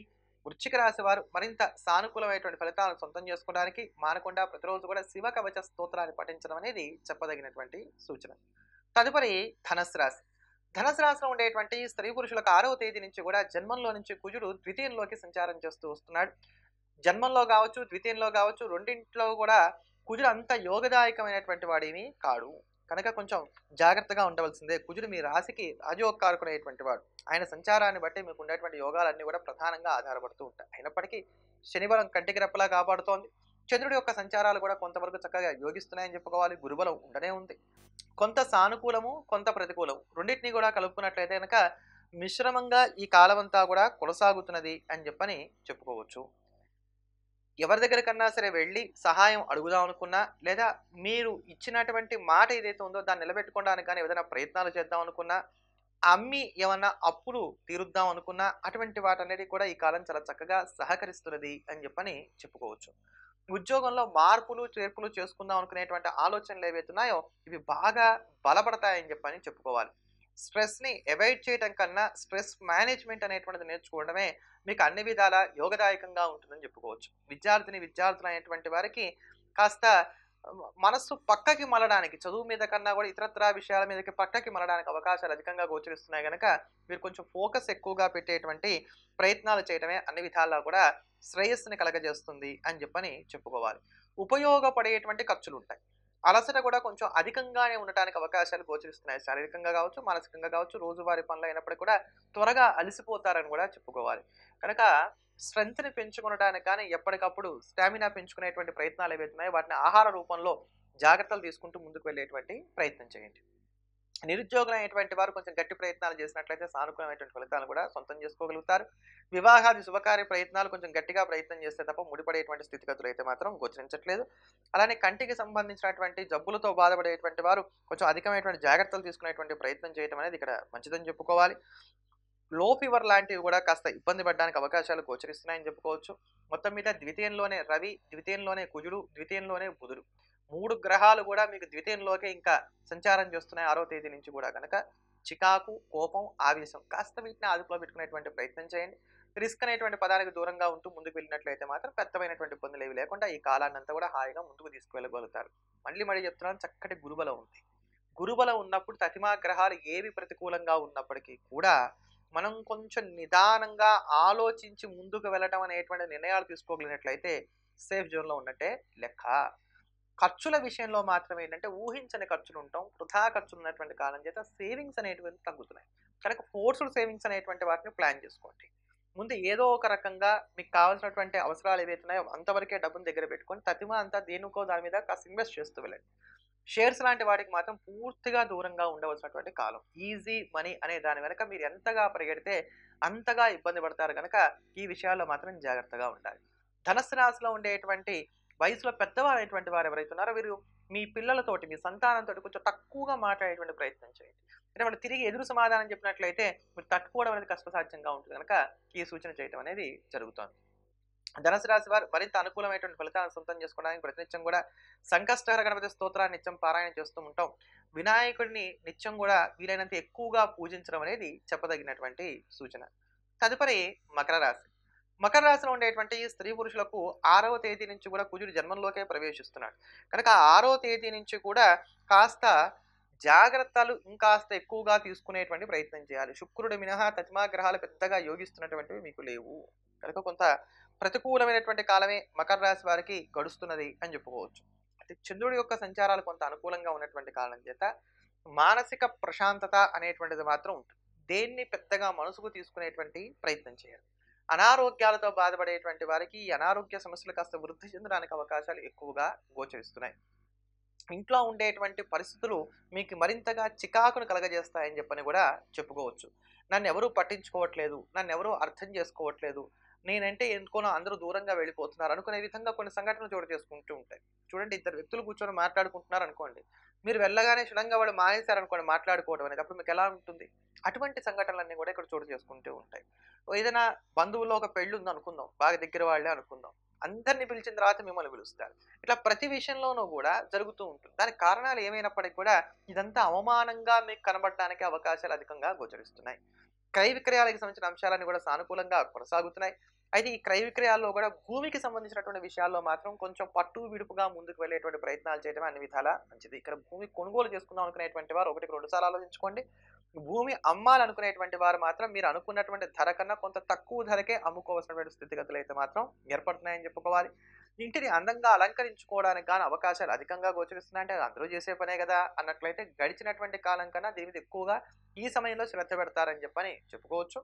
వృశ్చిక రాశి వారు మరింత సానుకూలమైనటువంటి ఫలితాలను సొంతం చేసుకోవడానికి మానకుండా ప్రతిరోజు కూడా శివ కవచ స్తోత్రాన్ని పఠించడం అనేది చెప్పదగినటువంటి సూచన. తదుపరి ధనస్సు రాశి. ధనస్సు రాశిలో ఉండేటువంటి స్త్రీ పురుషులకు 6వ తేదీ నుంచి కూడా జన్మంలో నుంచి కుజుడు ద్వితీయంలోకి సంచారం చేస్తూ వస్తున్నాడు. జన్మంలో కావచ్చు, ద్వితీయంలో కావచ్చు, రెండింట్లో కూడా కుజుడు అంత యోగదాయకమైనటువంటి వాడేమీ కాడు కనుక కొంచెం జాగ్రత్తగా ఉండవలసిందే. కుజుడు మీ రాశికి రాజయోగకారకుడైనటువంటి వాడు. ఆయన సంచారాన్ని బట్టి మీకు ఉండేటువంటి యోగాలన్నీ కూడా ప్రధానంగా ఆధారపడుతూ ఉంటాయి. అయినప్పటికీ శనిబలం కంటికి రెప్పలా కాపాడుతోంది. చంద్రుడి యొక్క సంచారాలు కూడా కొంతవరకు చక్కగా యోగిస్తున్నాయని చెప్పుకోవాలి. గురుబలం ఉండనే ఉంది. కొంత సానుకూలము, కొంత ప్రతికూలము రెండింటినీ కూడా కలుపుకున్నట్లయితే కనుక మిశ్రమంగా ఈ కాలమంతా కూడా కొనసాగుతున్నది అని చెప్పుకోవచ్చు. ఎవరి దగ్గరకన్నా సరే వెళ్ళి సహాయం అడుగుదాం అనుకున్నా లేదా మీరు ఇచ్చినటువంటి మాట ఏదైతే ఉందో దాన్ని నిలబెట్టుకోవడానికి కానీ ఏదైనా ప్రయత్నాలు చేద్దాం అనుకున్నా, అమ్మి ఏమన్నా అప్పులు తీరుద్దాం అనుకున్నా అటువంటి వాటన్నిటి కూడా ఈ కాలం చాలా చక్కగా సహకరిస్తున్నది అని చెప్పుకోవచ్చు. ఉద్యోగంలో మార్పులు చేర్పులు చేసుకుందాం అనుకునేటువంటి ఆలోచనలు ఏవైతే ఉన్నాయో ఇవి బాగా బలపడతాయని చెప్పుకోవాలి. స్ట్రెస్‌ని అవాయిడ్ చేయటం కన్నా స్ట్రెస్ మేనేజ్‌మెంట్ అనేటువంటిది నేర్చుకోవడమే మీకు అన్ని విధాలా యోగదాయకంగా ఉంటుందని చెప్పుకోవచ్చు. విద్యార్థులైనటువంటి వారికి కాస్త మనస్సు పక్కకి మళ్ళడానికి చదువు మీద కన్నా కూడా ఇతరత్రా విషయాల మీదకి పక్కకి మళ్ళడానికి అవకాశాలు అధికంగా గోచరిస్తున్నాయి గనక మీరు కొంచెం ఫోకస్ ఎక్కువగా పెట్టేటువంటి ప్రయత్నాలు చేయటమే అన్ని విధాలా కూడా శ్రేయస్సుని కలగజేస్తుంది అని చెప్పని చెప్పుకోవాలి. ఉపయోగపడేటువంటి ఖర్చులుంటాయి. అలసట కూడా కొంచెం అధికంగానే ఉండటానికి అవకాశాలు గోచరిస్తున్నాయి. శారీరకంగా కావచ్చు, మానసికంగా కావచ్చు, రోజువారీ పనులైనప్పటికీ కూడా త్వరగా అలసిపోతారని కూడా చెప్పుకోవాలి. కనుక స్ట్రెంగ్త్‌ని పెంచుకొనడానికి కానీ, ఎప్పటికప్పుడు స్టామినా పెంచుకునేటువంటి ప్రయత్నాలు ఏవైతే ఉన్నాయో వాటిని ఆహార రూపంలో జాగ్రత్తలు తీసుకుంటూ ముందుకు వెళ్ళేటువంటి ప్రయత్నం చేయండి. నిరుద్యోగులైనటువంటి వారు కొంచెం గట్టి ప్రయత్నాలు చేసినట్లయితే సానుకూలమైనటువంటి ఫలితాలను కూడా సొంతం చేసుకోగలుగుతారు. వివాహాది శుభకార్య ప్రయత్నాలు కొంచెం గట్టిగా ప్రయత్నం చేస్తే తప్ప ముడిపడేటువంటి స్థితిగతులు అయితే మాత్రం గోచరించట్లేదు. అలానే కంటికి సంబంధించినటువంటి జబ్బులతో బాధపడేటువంటి వారు కొంచెం అధికమైనటువంటి జాగ్రత్తలు తీసుకునేటువంటి ప్రయత్నం చేయడం అనేది ఇక్కడ మంచిదని చెప్పుకోవాలి. లో ఫీవర్ లాంటివి కూడా కాస్త ఇబ్బంది పడడానికి అవకాశాలు గోచరిస్తున్నాయని చెప్పుకోవచ్చు. మొత్తం మీద ద్వితీయంలోనే రవి, ద్వితీయంలోనే కుజుడు, ద్వితీయంలోనే బుధుడు. 3 గ్రహాలు కూడా మీకు ద్వితీయంలోకే ఇంకా సంచారం చేస్తున్నాయి 6వ తేదీ నుంచి కూడా గనక చికాకు, కోపం, ఆవేశం కాస్త వీటిని అదుపులో పెట్టుకునేటువంటి ప్రయత్నం చేయండి. రిస్క్ అనేటువంటి పదానికి దూరంగా ఉంటూ ముందుకు వెళ్ళినట్లయితే మాత్రం పెద్దమైనటువంటి ఇబ్బందులు ఏవి లేకుండా ఈ కాలాన్నంతా కూడా హాయిగా ముందుకు తీసుకువెళ్ళగలుగుతారు. మళ్ళీ చెప్తున్నాను చక్కటి గురుబలం ఉంది. గురుబలం ఉన్నప్పుడు తతిమా గ్రహాలు ఏవి ప్రతికూలంగా ఉన్నప్పటికీ కూడా మనం కొంచెం నిదానంగా ఆలోచించి ముందుకు వెళ్ళటం అనేటువంటి నిర్ణయాలు తీసుకోగలిగినట్లయితే సేఫ్ జోన్‌లో ఉన్నట్టే లెక్క. ఖర్చుల విషయంలో మాత్రం ఏంటంటే ఊహించని ఖర్చులుంటాం. వృథా ఖర్చులున్నటువంటి కారణం చేత సేవింగ్స్ అనేటువంటివి తగ్గుతున్నాయి. కనుక ఫోర్స్‌డ్ సేవింగ్స్ అనేటువంటి వాటిని ప్లాన్ చేసుకోండి. ముందు ఏదో ఒక రకంగా మీకు కావాల్సినటువంటి అవసరాలు ఏవైతే ఉన్నాయో అంతవరకే డబ్బుని దగ్గర పెట్టుకొని తతిమా అంతా దేనికో దాని మీద కాస్త ఇన్వెస్ట్ చేస్తూ వెళ్ళండి. షేర్స్ లాంటి వాటికి మాత్రం పూర్తిగా దూరంగా ఉండవలసినటువంటి కాలం. ఈజీ మనీ అనే దాని వెనక మీరు ఎంతగా పరిగెడితే అంతగా ఇబ్బంది పడతారు గనక ఈ విషయాల్లో మాత్రం జాగ్రత్తగా ఉండాలి. ధనుస్సు రాశిలో ఉండేటువంటి వయసులో పెద్దవారైనటువంటి వారు ఎవరైతే ఉన్నారో వీరు మీ పిల్లలతోటి, మీ సంతానంతోటి కొంచెం తక్కువగా మాట్లాడేటువంటి ప్రయత్నం చేయండి. అంటే వాళ్ళు తిరిగి ఎదురు సమాధానం చెప్పినట్లయితే మీరు తట్టుకోవడం అనేది కష్టసాధ్యంగా ఉంటుంది గనక ఈ సూచన చేయటం అనేది జరుగుతోంది. ధనుసు రాశి వారు మరింత అనుకూలమైనటువంటి ఫలితాలను సొంతం చేసుకోవడానికి ప్రతినిత్యం కూడా సంకష్టహర గణపతి స్తోత్రాన్ని నిత్యం పారాయణ చేస్తూ ఉంటాం. వినాయకుడిని నిత్యం కూడా వీలైనంత ఎక్కువగా పూజించడం అనేది చెప్పదగినటువంటి సూచన. తదుపరి మకర రాశి. మకర రాశిలో ఉండేటువంటి స్త్రీ పురుషులకు 6వ తేదీ నుంచి కూడా కుజుడు జన్మంలోకే ప్రవేశిస్తున్నాడు. కనుక 6వ తేదీ నుంచి కూడా కాస్త జాగ్రత్తలు ఇంకాస్త ఎక్కువగా తీసుకునేటువంటి ప్రయత్నం చేయాలి. శుక్రుడు మినహా తతిమా గ్రహాలు పెద్దగా యోగిస్తున్నటువంటివి మీకు లేవు. కనుక కొంత ప్రతికూలమైనటువంటి కాలమే మకర రాశి వారికి గడుస్తున్నది అని చెప్పుకోవచ్చు. అయితే చంద్రుడి యొక్క సంచారాలు కొంత అనుకూలంగా ఉన్నటువంటి కారణం చేత మానసిక ప్రశాంతత అనేటువంటిది మాత్రం ఉంటుంది. దేన్ని పెద్దగా మనసుకు తీసుకునేటువంటి ప్రయత్నం చేయాలి. అనారోగ్యాలతో బాధపడేటువంటి వారికి ఈ అనారోగ్య సమస్యలు కాస్త వృద్ధి చెందడానికి అవకాశాలు ఎక్కువగా గోచరిస్తున్నాయి. ఇంట్లో ఉండేటువంటి పరిస్థితులు మీకు మరింతగా చికాకును కలగజేస్తాయని చెప్పని కూడా చెప్పుకోవచ్చు. నన్నెవరూ పట్టించుకోవట్లేదు, నన్నెవరూ అర్థం చేసుకోవట్లేదు, నేనంటే ఎందుకోనో అందరూ దూరంగా వెళ్ళిపోతున్నారు అనుకునే విధంగా కొన్ని సంఘటనలు చోటు చేసుకుంటూ ఉంటాయి. చూడండి, ఇద్దరు వ్యక్తులు కూర్చొని మాట్లాడుకుంటున్నారు అనుకోండి, మీరు వెళ్ళగానే సడన్‌గా వాళ్ళు మానేశారనుకోండి మాట్లాడుకోవడం అనేది, అప్పుడు మీకు ఎలా ఉంటుంది? అటువంటి సంఘటనలన్నీ కూడా ఇక్కడ చోటు చేసుకుంటూ ఉంటాయి. ఏదైనా బంధువుల్లో ఒక పెళ్లి ఉందనుకుందాం, బాగా దగ్గర వాళ్ళే అనుకుందాం. అందరిని పిలిచిన తర్వాత మిమ్మల్ని పిలుస్తారు. ఇట్లా ప్రతి విషయంలోనూ కూడా జరుగుతూ ఉంటుంది. దానికి కారణాలు ఏమైనప్పటికీ కూడా ఇదంతా అవమానంగా మీకు కనబడడానికి అవకాశాలు అధికంగా గోచరిస్తున్నాయి. క్రయ విక్రయాలకు సంబంధించిన అంశాలన్నీ కూడా సానుకూలంగా కొనసాగుతున్నాయి. అయితే ఈ క్రయ విక్రయాల్లో కూడా భూమికి సంబంధించినటువంటి విషయాల్లో మాత్రం కొంచెం పట్టు విడుపుగా ముందుకు వెళ్ళేటువంటి ప్రయత్నాలు చేయడం అన్ని విధాలా మంచిది. ఇక్కడ భూమి కొనుగోలు చేసుకుందాం అనుకునేటువంటి వారు 1కి 2 సార్లు ఆలోచించుకోండి. భూమి అమ్మాలనుకునేటువంటి వారు మాత్రం మీరు అనుకున్నటువంటి ధర కన్నా కొంత తక్కువ ధరకే అమ్ముకోవాల్సినటువంటి స్థితిగతులు అయితే మాత్రం ఏర్పడుతున్నాయని చెప్పుకోవాలి. ఇంటిని అందంగా అలంకరించుకోవడానికి గాను అవకాశాలు అధికంగా గోచరిస్తున్నాయి. అంటే అది అందరూ చేసే పనే కదా అన్నట్లయితే గడిచినటువంటి కాలం కన్నా దీని మీద ఎక్కువగా ఈ సమయంలో శ్రద్ధ పెడతారని చెప్పని చెప్పుకోవచ్చు.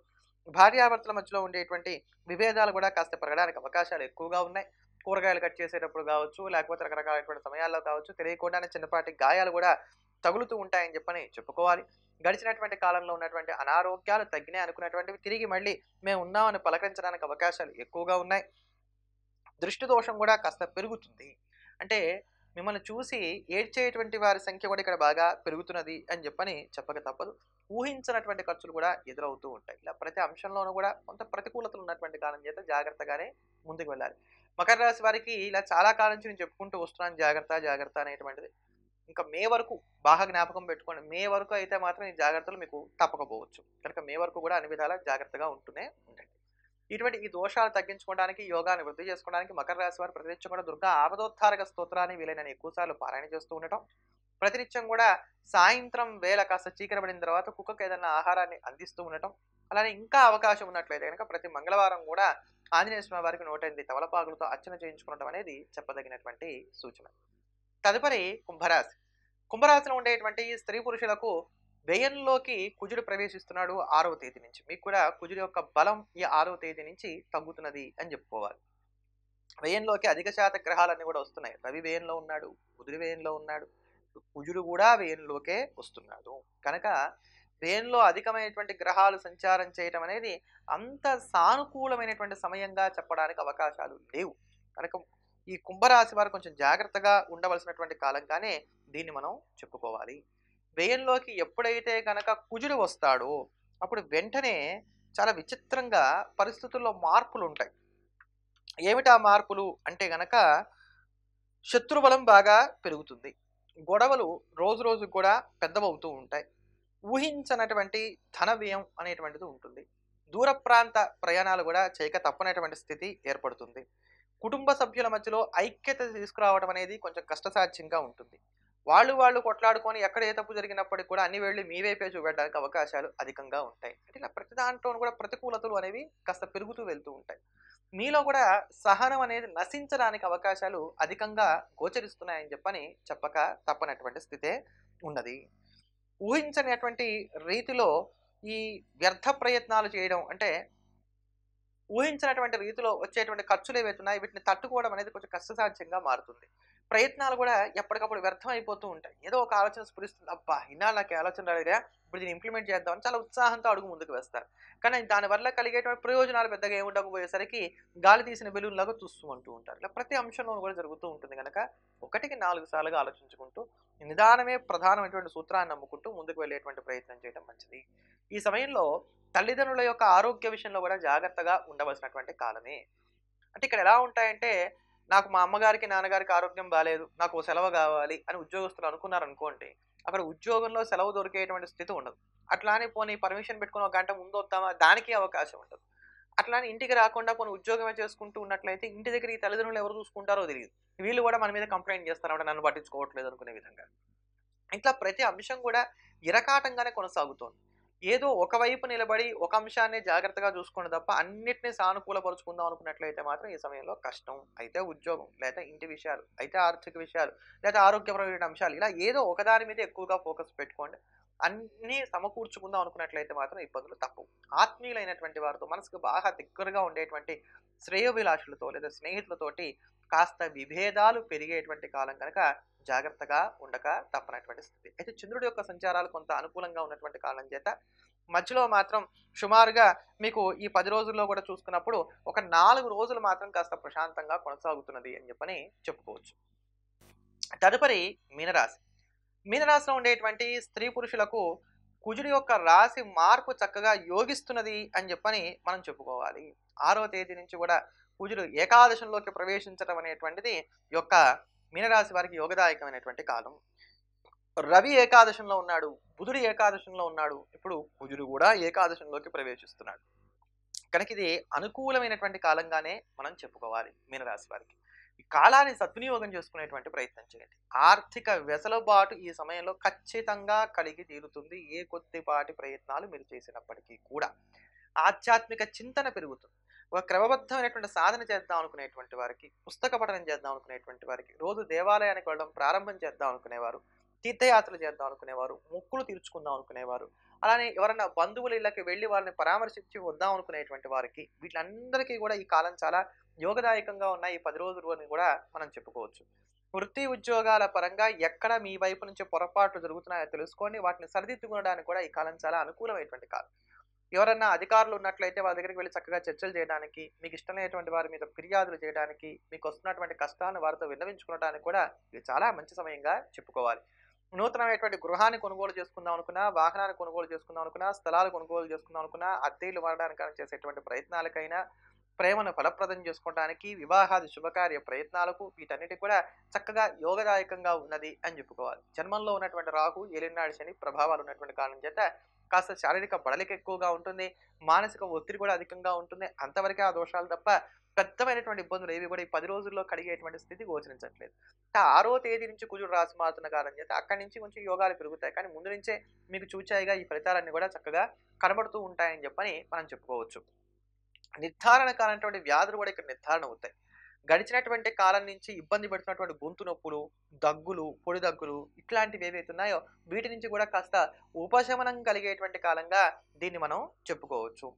భార్యాభర్తల మధ్యలో ఉండేటువంటి విభేదాలు కూడా కాస్త పెరగడానికి అవకాశాలు ఎక్కువగా ఉన్నాయి. కూరగాయలు కట్ చేసేటప్పుడు కావచ్చు, లేకపోతే రకరకాలైనటువంటి సమయాల్లో కావచ్చు, తెలియకుండానే చిన్నపాటి గాయాలు కూడా తగులుతూ ఉంటాయని చెప్పని చెప్పుకోవాలి. గడిచినటువంటి కాలంలో ఉన్నటువంటి అనారోగ్యాలు తగ్గినాయి అనుకున్నటువంటివి తిరిగి మళ్ళీ మేము ఉన్నామని పలకరించడానికి అవకాశాలు ఎక్కువగా ఉన్నాయి. దృష్టి దోషం కూడా కాస్త పెరుగుతుంది. అంటే మిమ్మల్ని చూసి ఏడ్చేటువంటి వారి సంఖ్య కూడా ఇక్కడ బాగా పెరుగుతున్నది అని చెప్పని చెప్పక తప్పదు. ఊహించినటువంటి ఖర్చులు కూడా ఎదురవుతూ ఉంటాయి. ఇలా ప్రతి అంశంలోనూ కూడా కొంత ప్రతికూలతలు ఉన్నటువంటి కారణం చేత జాగ్రత్తగానే ముందుకు వెళ్ళాలి. మకర రాశి వారికి ఇలా చాలా కాలం నుంచి నేను చెప్పుకుంటూ వస్తున్నాను జాగ్రత్త, జాగ్రత్త అనేటువంటిది. ఇంకా మే వరకు బాగా జ్ఞాపకం పెట్టుకోండి. మే వరకు అయితే మాత్రం ఈ జాగ్రత్తలు మీకు తప్పకపోవచ్చు. కనుక మే వరకు కూడా అన్ని విధాలా జాగ్రత్తగా ఉంటూనే ఉండండి. ఇటువంటి ఈ దోషాలు తగ్గించుకోవడానికి, యోగాన్ని వృద్ధి చేసుకోవడానికి మకర రాశి వారు ప్రతినిత్యం కూడా దుర్గా ఆపదోద్ధారక స్తోత్రాన్ని వీలైనన్ని ఎక్కువ సార్లు పారాయణ చేస్తూ ఉండటం. ప్రతినిత్యం కూడా సాయంత్రం వేళ కాస్త చీకటి పడిన తర్వాత కుక్కకి ఏదైనా ఆహారాన్ని అందిస్తూ ఉండటం. అలానే ఇంకా అవకాశం ఉన్నట్లయితే గనక ప్రతి మంగళవారం కూడా ఆంజనేయ స్వామి వారికి 108 తమలపాకులతో అర్చన చేయించుకోవడం అనేది చెప్పదగినటువంటి సూచన. తదుపరి కుంభరాశి. కుంభరాశిలో ఉండేటువంటి స్త్రీ పురుషులకు వ్యయంలోకి కుజుడు ప్రవేశిస్తున్నాడు 6వ తేదీ నుంచి. మీకు కూడా కుజుడు యొక్క బలం ఈ 6వ తేదీ నుంచి తగ్గుతున్నది అని చెప్పుకోవాలి. వ్యయంలోకి అధిక శాత గ్రహాలన్నీ కూడా వస్తున్నాయి. రవి వ్యయంలో ఉన్నాడు, బుధుడు వ్యయంలో ఉన్నాడు, కుజుడు కూడా వ్యయంలోకే వస్తున్నాడు. కనుక వ్యయంలో అధికమైనటువంటి గ్రహాలు సంచారం చేయటం అనేది అంత సానుకూలమైనటువంటి సమయంగా చెప్పడానికి అవకాశాలు లేవు. కనుక ఈ కుంభరాశి వారు కొంచెం జాగ్రత్తగా ఉండవలసినటువంటి కాలంగానే దీన్ని మనం చెప్పుకోవాలి. వ్యయంలోకి ఎప్పుడైతే కనుక కుజుడు వస్తాడో అప్పుడు వెంటనే చాలా విచిత్రంగా పరిస్థితుల్లో మార్పులు ఉంటాయి. ఏమిటా మార్పులు అంటే గనక శత్రుబలం బాగా పెరుగుతుంది. గొడవలు రోజు రోజు కూడా పెద్దవవుతూ ఉంటాయి. ఊహించనటువంటి ధన వ్యయం అనేటువంటిది ఉంటుంది. దూర ప్రాంత ప్రయాణాలు కూడా చేయక తప్పనటువంటి స్థితి ఏర్పడుతుంది. కుటుంబ సభ్యుల మధ్యలో ఐక్యత తీసుకురావడం అనేది కొంచెం కష్టసాధ్యంగా ఉంటుంది. వాళ్ళు కొట్లాడుకొని ఎక్కడ ఏ తప్పు జరిగినప్పటికీ కూడా అన్ని వేళ్ళు మీ వైపే చూపెట్టడానికి అవకాశాలు అధికంగా ఉంటాయి. అంటే ఇలా ప్రతి దాంట్లోనూ కూడా ప్రతికూలతలు అనేవి కాస్త పెరుగుతూ వెళ్తూ ఉంటాయి. మీలో కూడా సహనం అనేది నశించడానికి అవకాశాలు అధికంగా గోచరిస్తున్నాయని చెప్పక తప్పనటువంటి స్థితే ఉన్నది. ఊహించనటువంటి రీతిలో ఈ వ్యర్థ ప్రయత్నాలు చేయడం అంటే ఊహించినటువంటి రీతిలో వచ్చేటువంటి ఖర్చులు ఏవైతే ఉన్నాయో వీటిని తట్టుకోవడం అనేది కొంచెం కష్టసాధ్యంగా మారుతుంది. ప్రయత్నాలు కూడా ఎప్పటికప్పుడు వ్యర్థం అయిపోతూ ఉంటాయి. ఏదో ఒక ఆలోచన స్ఫురిస్తుంది. అబ్బా! ఇన్నాళ్ళు నాకు ఈ ఆలోచన రాలేదా? ఇప్పుడు దీన్ని ఇంప్లిమెంట్ చేద్దామని చాలా ఉత్సాహంతో అడుగు ముందుకు వేస్తారు. కానీ దానివల్ల కలిగేటువంటి ప్రయోజనాలు పెద్దగా ఏమి ఉండకపోయేసరికి గాలి తీసిన బెలూన్‌లాగా తుస్సుమంటూ ఉంటారు. ఇలా ప్రతి అంశంలోనూ కూడా జరుగుతూ ఉంటుంది గనక ఒకటికి 4 సార్లుగా ఆలోచించుకుంటూ నిదానమే ప్రధానమైనటువంటి సూత్రాన్ని నమ్ముకుంటూ ముందుకు వెళ్ళేటువంటి ప్రయత్నం చేయడం మంచిది. ఈ సమయంలో తల్లిదండ్రుల యొక్క ఆరోగ్య విషయంలో కూడా జాగ్రత్తగా ఉండవలసినటువంటి కాలమే. అంటే ఇక్కడ ఎలా ఉంటాయంటే, నాకు మా అమ్మగారికి, నాన్నగారికి ఆరోగ్యం బాలేదు. నాకు ఓ సెలవు గావాలి అని ఉద్యోగస్తులు అనుకున్నారనుకోండి. అక్కడ ఉద్యోగంలో సెలవు దొరికేటువంటి స్థితి ఉండదు. అట్లా అని పోనీ పర్మిషన్ పెట్టుకొని ఒక గంట ముందొద్దామా దానికి అవకాశం ఉండదు. అట్లా అని ఇంటికి రాకుండా పోనీ ఉద్యోగమే చేసుకుంటూ ఉన్నట్లయితే ఇంటి దగ్గర ఈ తల్లిదండ్రులు ఎవరు చూసుకుంటారో తెలీదు. వీళ్ళు కూడా మన మీద కంప్లెయింట్ చేస్తారన్నమాట నన్ను పట్టించుకోవట్లేదు అనుకునే విధంగా. ఇట్లా ప్రతి అంశం కూడా ఇరకాటంగానే కొనసాగుతోంది. ఏదో ఒకవైపు నిలబడి ఒక అంశాన్ని జాగ్రత్తగా చూసుకోండి తప్ప అన్నిటిని సానుకూలపరుచుకుందాం అనుకున్నట్లయితే మాత్రం ఈ సమయంలో కష్టం. అయితే ఉద్యోగం, లేదా ఇంటి విషయాలు, అయితే ఆర్థిక విషయాలు, లేదా ఆరోగ్యపరమైన అంశాలు ఇలా ఏదో ఒకదాని మీద ఎక్కువగా ఫోకస్ పెట్టుకోండి. అన్నీ సమకూర్చుకుందాం అనుకున్నట్లయితే మాత్రం ఇబ్బందులు తప్పవు. ఆత్మీయులైనటువంటి వారితో మనసుకు బాగా దగ్గరగా ఉండేటువంటి శ్రేయోభిలాషులతో లేదా స్నేహితులతోటి కాస్త విభేదాలు పెరిగేటువంటి కాలం కనుక జాగ్రత్తగా ఉండక తప్పనటువంటి స్థితి. అయితే చంద్రుడి యొక్క సంచారాలు కొంత అనుకూలంగా ఉన్నటువంటి కాలం చేత మధ్యలో మాత్రం సుమారుగా మీకు ఈ 10 రోజుల్లో కూడా చూసుకున్నప్పుడు ఒక 4 రోజులు మాత్రం కాస్త ప్రశాంతంగా కొనసాగుతున్నది అని చెప్పుకోవచ్చు. తదుపరి మీనరాశి. మీనరాశిలో ఉండేటువంటి స్త్రీ పురుషులకు కుజుడి యొక్క రాశి మార్పు చక్కగా యోగిస్తున్నది అని మనం చెప్పుకోవాలి. 6వ తేదీ నుంచి కూడా కుజుడు ఏకాదశంలోకి ప్రవేశించడం అనేటువంటిది యొక్క మీనరాశి వారికి యోగదాయకమైనటువంటి కాలం. రవి ఏకాదశంలో ఉన్నాడు, బుధుడు ఏకాదశంలో ఉన్నాడు, ఇప్పుడు కుజుడు కూడా ఏకాదశంలోకి ప్రవేశిస్తున్నాడు. కనుక ఇది అనుకూలమైనటువంటి కాలంగానే మనం చెప్పుకోవాలి మీనరాశి వారికి. ఈ కాలాన్ని సద్వినియోగం చేసుకునేటువంటి ప్రయత్నం చేయండి. ఆర్థిక వెసులుబాటు ఈ సమయంలో ఖచ్చితంగా కలిగి తీరుతుంది. ఏ కొద్దిపాటి ప్రయత్నాలు మీరు చేసినప్పటికీ కూడా ఆధ్యాత్మిక చింతన పెరుగుతుంది. ఒక క్రమబద్ధమైనటువంటి సాధన చేద్దాం అనుకునేటువంటి వారికి, పుస్తక పఠనం చేద్దాం అనుకునేటువంటి వారికి, రోజు దేవాలయానికి వెళ్ళడం ప్రారంభం చేద్దాం అనుకునేవారు, తీర్థయాత్రలు చేద్దాం అనుకునేవారు, మొక్కులు తీర్చుకుందాం అనుకునేవారు, అలానే ఎవరైనా బంధువుల ఇళ్ళకి వెళ్ళి వాళ్ళని పరామర్శించి వద్దాం అనుకునేటువంటి వారికి వీళ్ళందరికీ కూడా ఈ కాలం చాలా యోగదాయకంగా ఉన్న ఈ 10 రోజులు అని కూడా మనం చెప్పుకోవచ్చు. వృత్తి ఉద్యోగాల పరంగా ఎక్కడ మీ వైపు నుంచి పొరపాట్లు జరుగుతున్నాయో తెలుసుకొని వాటిని సరిదిద్దుకోవడానికి కూడా ఈ కాలం చాలా అనుకూలమైనటువంటి కాలం. ఎవరన్నా అధికారులు ఉన్నట్లయితే వాళ్ళ దగ్గరికి వెళ్ళి చక్కగా చర్చలు చేయడానికి, మీకు ఇష్టమైనటువంటి వారి మీద ఫిర్యాదులు చేయడానికి, మీకు వస్తున్నటువంటి కష్టాలను వారితో విన్నవించుకోవడానికి కూడా ఇది చాలా మంచి సమయంగా చెప్పుకోవాలి. నూతనమైనటువంటి గృహాన్ని కొనుగోలు చేసుకుందాం అనుకున్నా, వాహనాన్ని కొనుగోలు చేసుకుందాం అనుకున్నా, స్థలాలు కొనుగోలు చేసుకుందాం అనుకున్నా, అద్దెలు మారడానికి చేసేటువంటి ప్రయత్నాలకైనా, ప్రేమను ఫలప్రదం చేసుకోవడానికి, వివాహాది శుభకార్య ప్రయత్నాలకు వీటన్నిటికి కూడా చక్కగా యోగదాయకంగా ఉన్నది అని చెప్పుకోవాలి. జన్మంలో ఉన్నటువంటి రాహు, ఏలినాడు శని ప్రభావాలు ఉన్నటువంటి కారణం చేత కాస్త శారీరక బడలిక ఎక్కువగా ఉంటుంది. మానసిక ఒత్తిడి కూడా అధికంగా ఉంటుంది. అంతవరకే ఆ దోషాలు తప్ప పెద్దమైనటువంటి ఇబ్బందులు ఏవి కూడా ఈ 10 రోజుల్లో కలిగేటువంటి స్థితి గోచరించట్లేదు. 6వ తేదీ నుంచి కుజుడు రాశి మారుతున్న కారణం చేత అక్కడి నుంచి కొంచెం యోగాలు పెరుగుతాయి. కానీ ముందు నుంచే మీకు చూచాయిగా ఈ ఫలితాలన్నీ కూడా చక్కగా కనబడుతూ ఉంటాయని చెప్పని మనం చెప్పుకోవచ్చు. నిర్ధారణ కానటువంటి వ్యాధులు కూడా ఇక్కడ నిర్ధారణ అవుతాయి. గడిచినటువంటి కాలం నుంచి ఇబ్బంది పెడుతున్నటువంటి గొంతు నొప్పులు, దగ్గులు, పొడి దగ్గులు ఇట్లాంటివి ఏవైతే ఉన్నాయో వీటి నుంచి కూడా కాస్త ఉపశమనం కలిగేటువంటి కాలంగా దీన్ని మనం చెప్పుకోవచ్చు.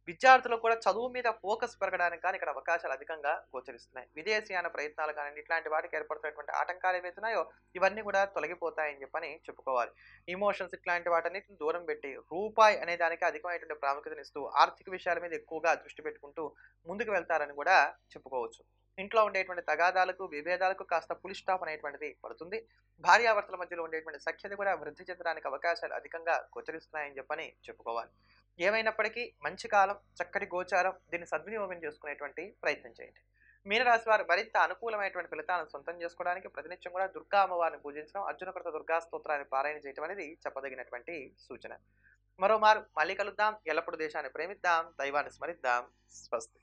విద్యార్థులకు కూడా చదువు మీద ఫోకస్ పెరగడానికి కానీ ఇక్కడ అవకాశాలు అధికంగా గోచరిస్తున్నాయి. విదేశీయాన ప్రయత్నాలు కానివ్వండి, ఇట్లాంటి వాటికి ఏర్పడుతున్నటువంటి ఆటంకాలు ఏవైతే ఉన్నాయో ఇవన్నీ కూడా తొలగిపోతాయని చెప్పని చెప్పుకోవాలి. ఎమోషన్స్ ఇట్లాంటి వాటన్నిటిని దూరం పెట్టి రూపాయి అనే దానికి అధికమైనటువంటి ప్రాముఖ్యతనిస్తూ ఆర్థిక విషయాల మీద ఎక్కువగా దృష్టి పెట్టుకుంటూ ముందుకు వెళ్తారని కూడా చెప్పుకోవచ్చు. ఇంట్లో ఉండేటువంటి తగాదాలకు, విభేదాలకు కాస్త ఫుల్ స్టాప్ అనేటువంటిది పడుతుంది. భార్యాభర్తల మధ్యలో ఉండేటువంటి సఖ్యత కూడా వృద్ధి చెందడానికి అవకాశాలు అధికంగా గోచరిస్తున్నాయని చెప్పని చెప్పుకోవాలి. ఏమైనప్పటికీ మంచి కాలం, చక్కటి గోచారం దీన్ని సద్వినియోగం చేసుకునేటువంటి ప్రయత్నం చేయండి. మీనరాశి వారు మరింత అనుకూలమైనటువంటి ఫలితాలను సొంతం చేసుకోవడానికి ప్రతినిత్యం కూడా దుర్గా అమ్మవారిని పూజించడం, అర్జునకృత దుర్గా స్తోత్రాన్ని పారాయణ చేయడం అనేది చెప్పదగినటువంటి సూచన. మరోమారు మళ్ళీ కలుద్దాం. ఎల్లప్పుడూ దేశాన్ని ప్రేమిద్దాం, దైవాన్ని స్మరిద్దాం. స్వస్తి.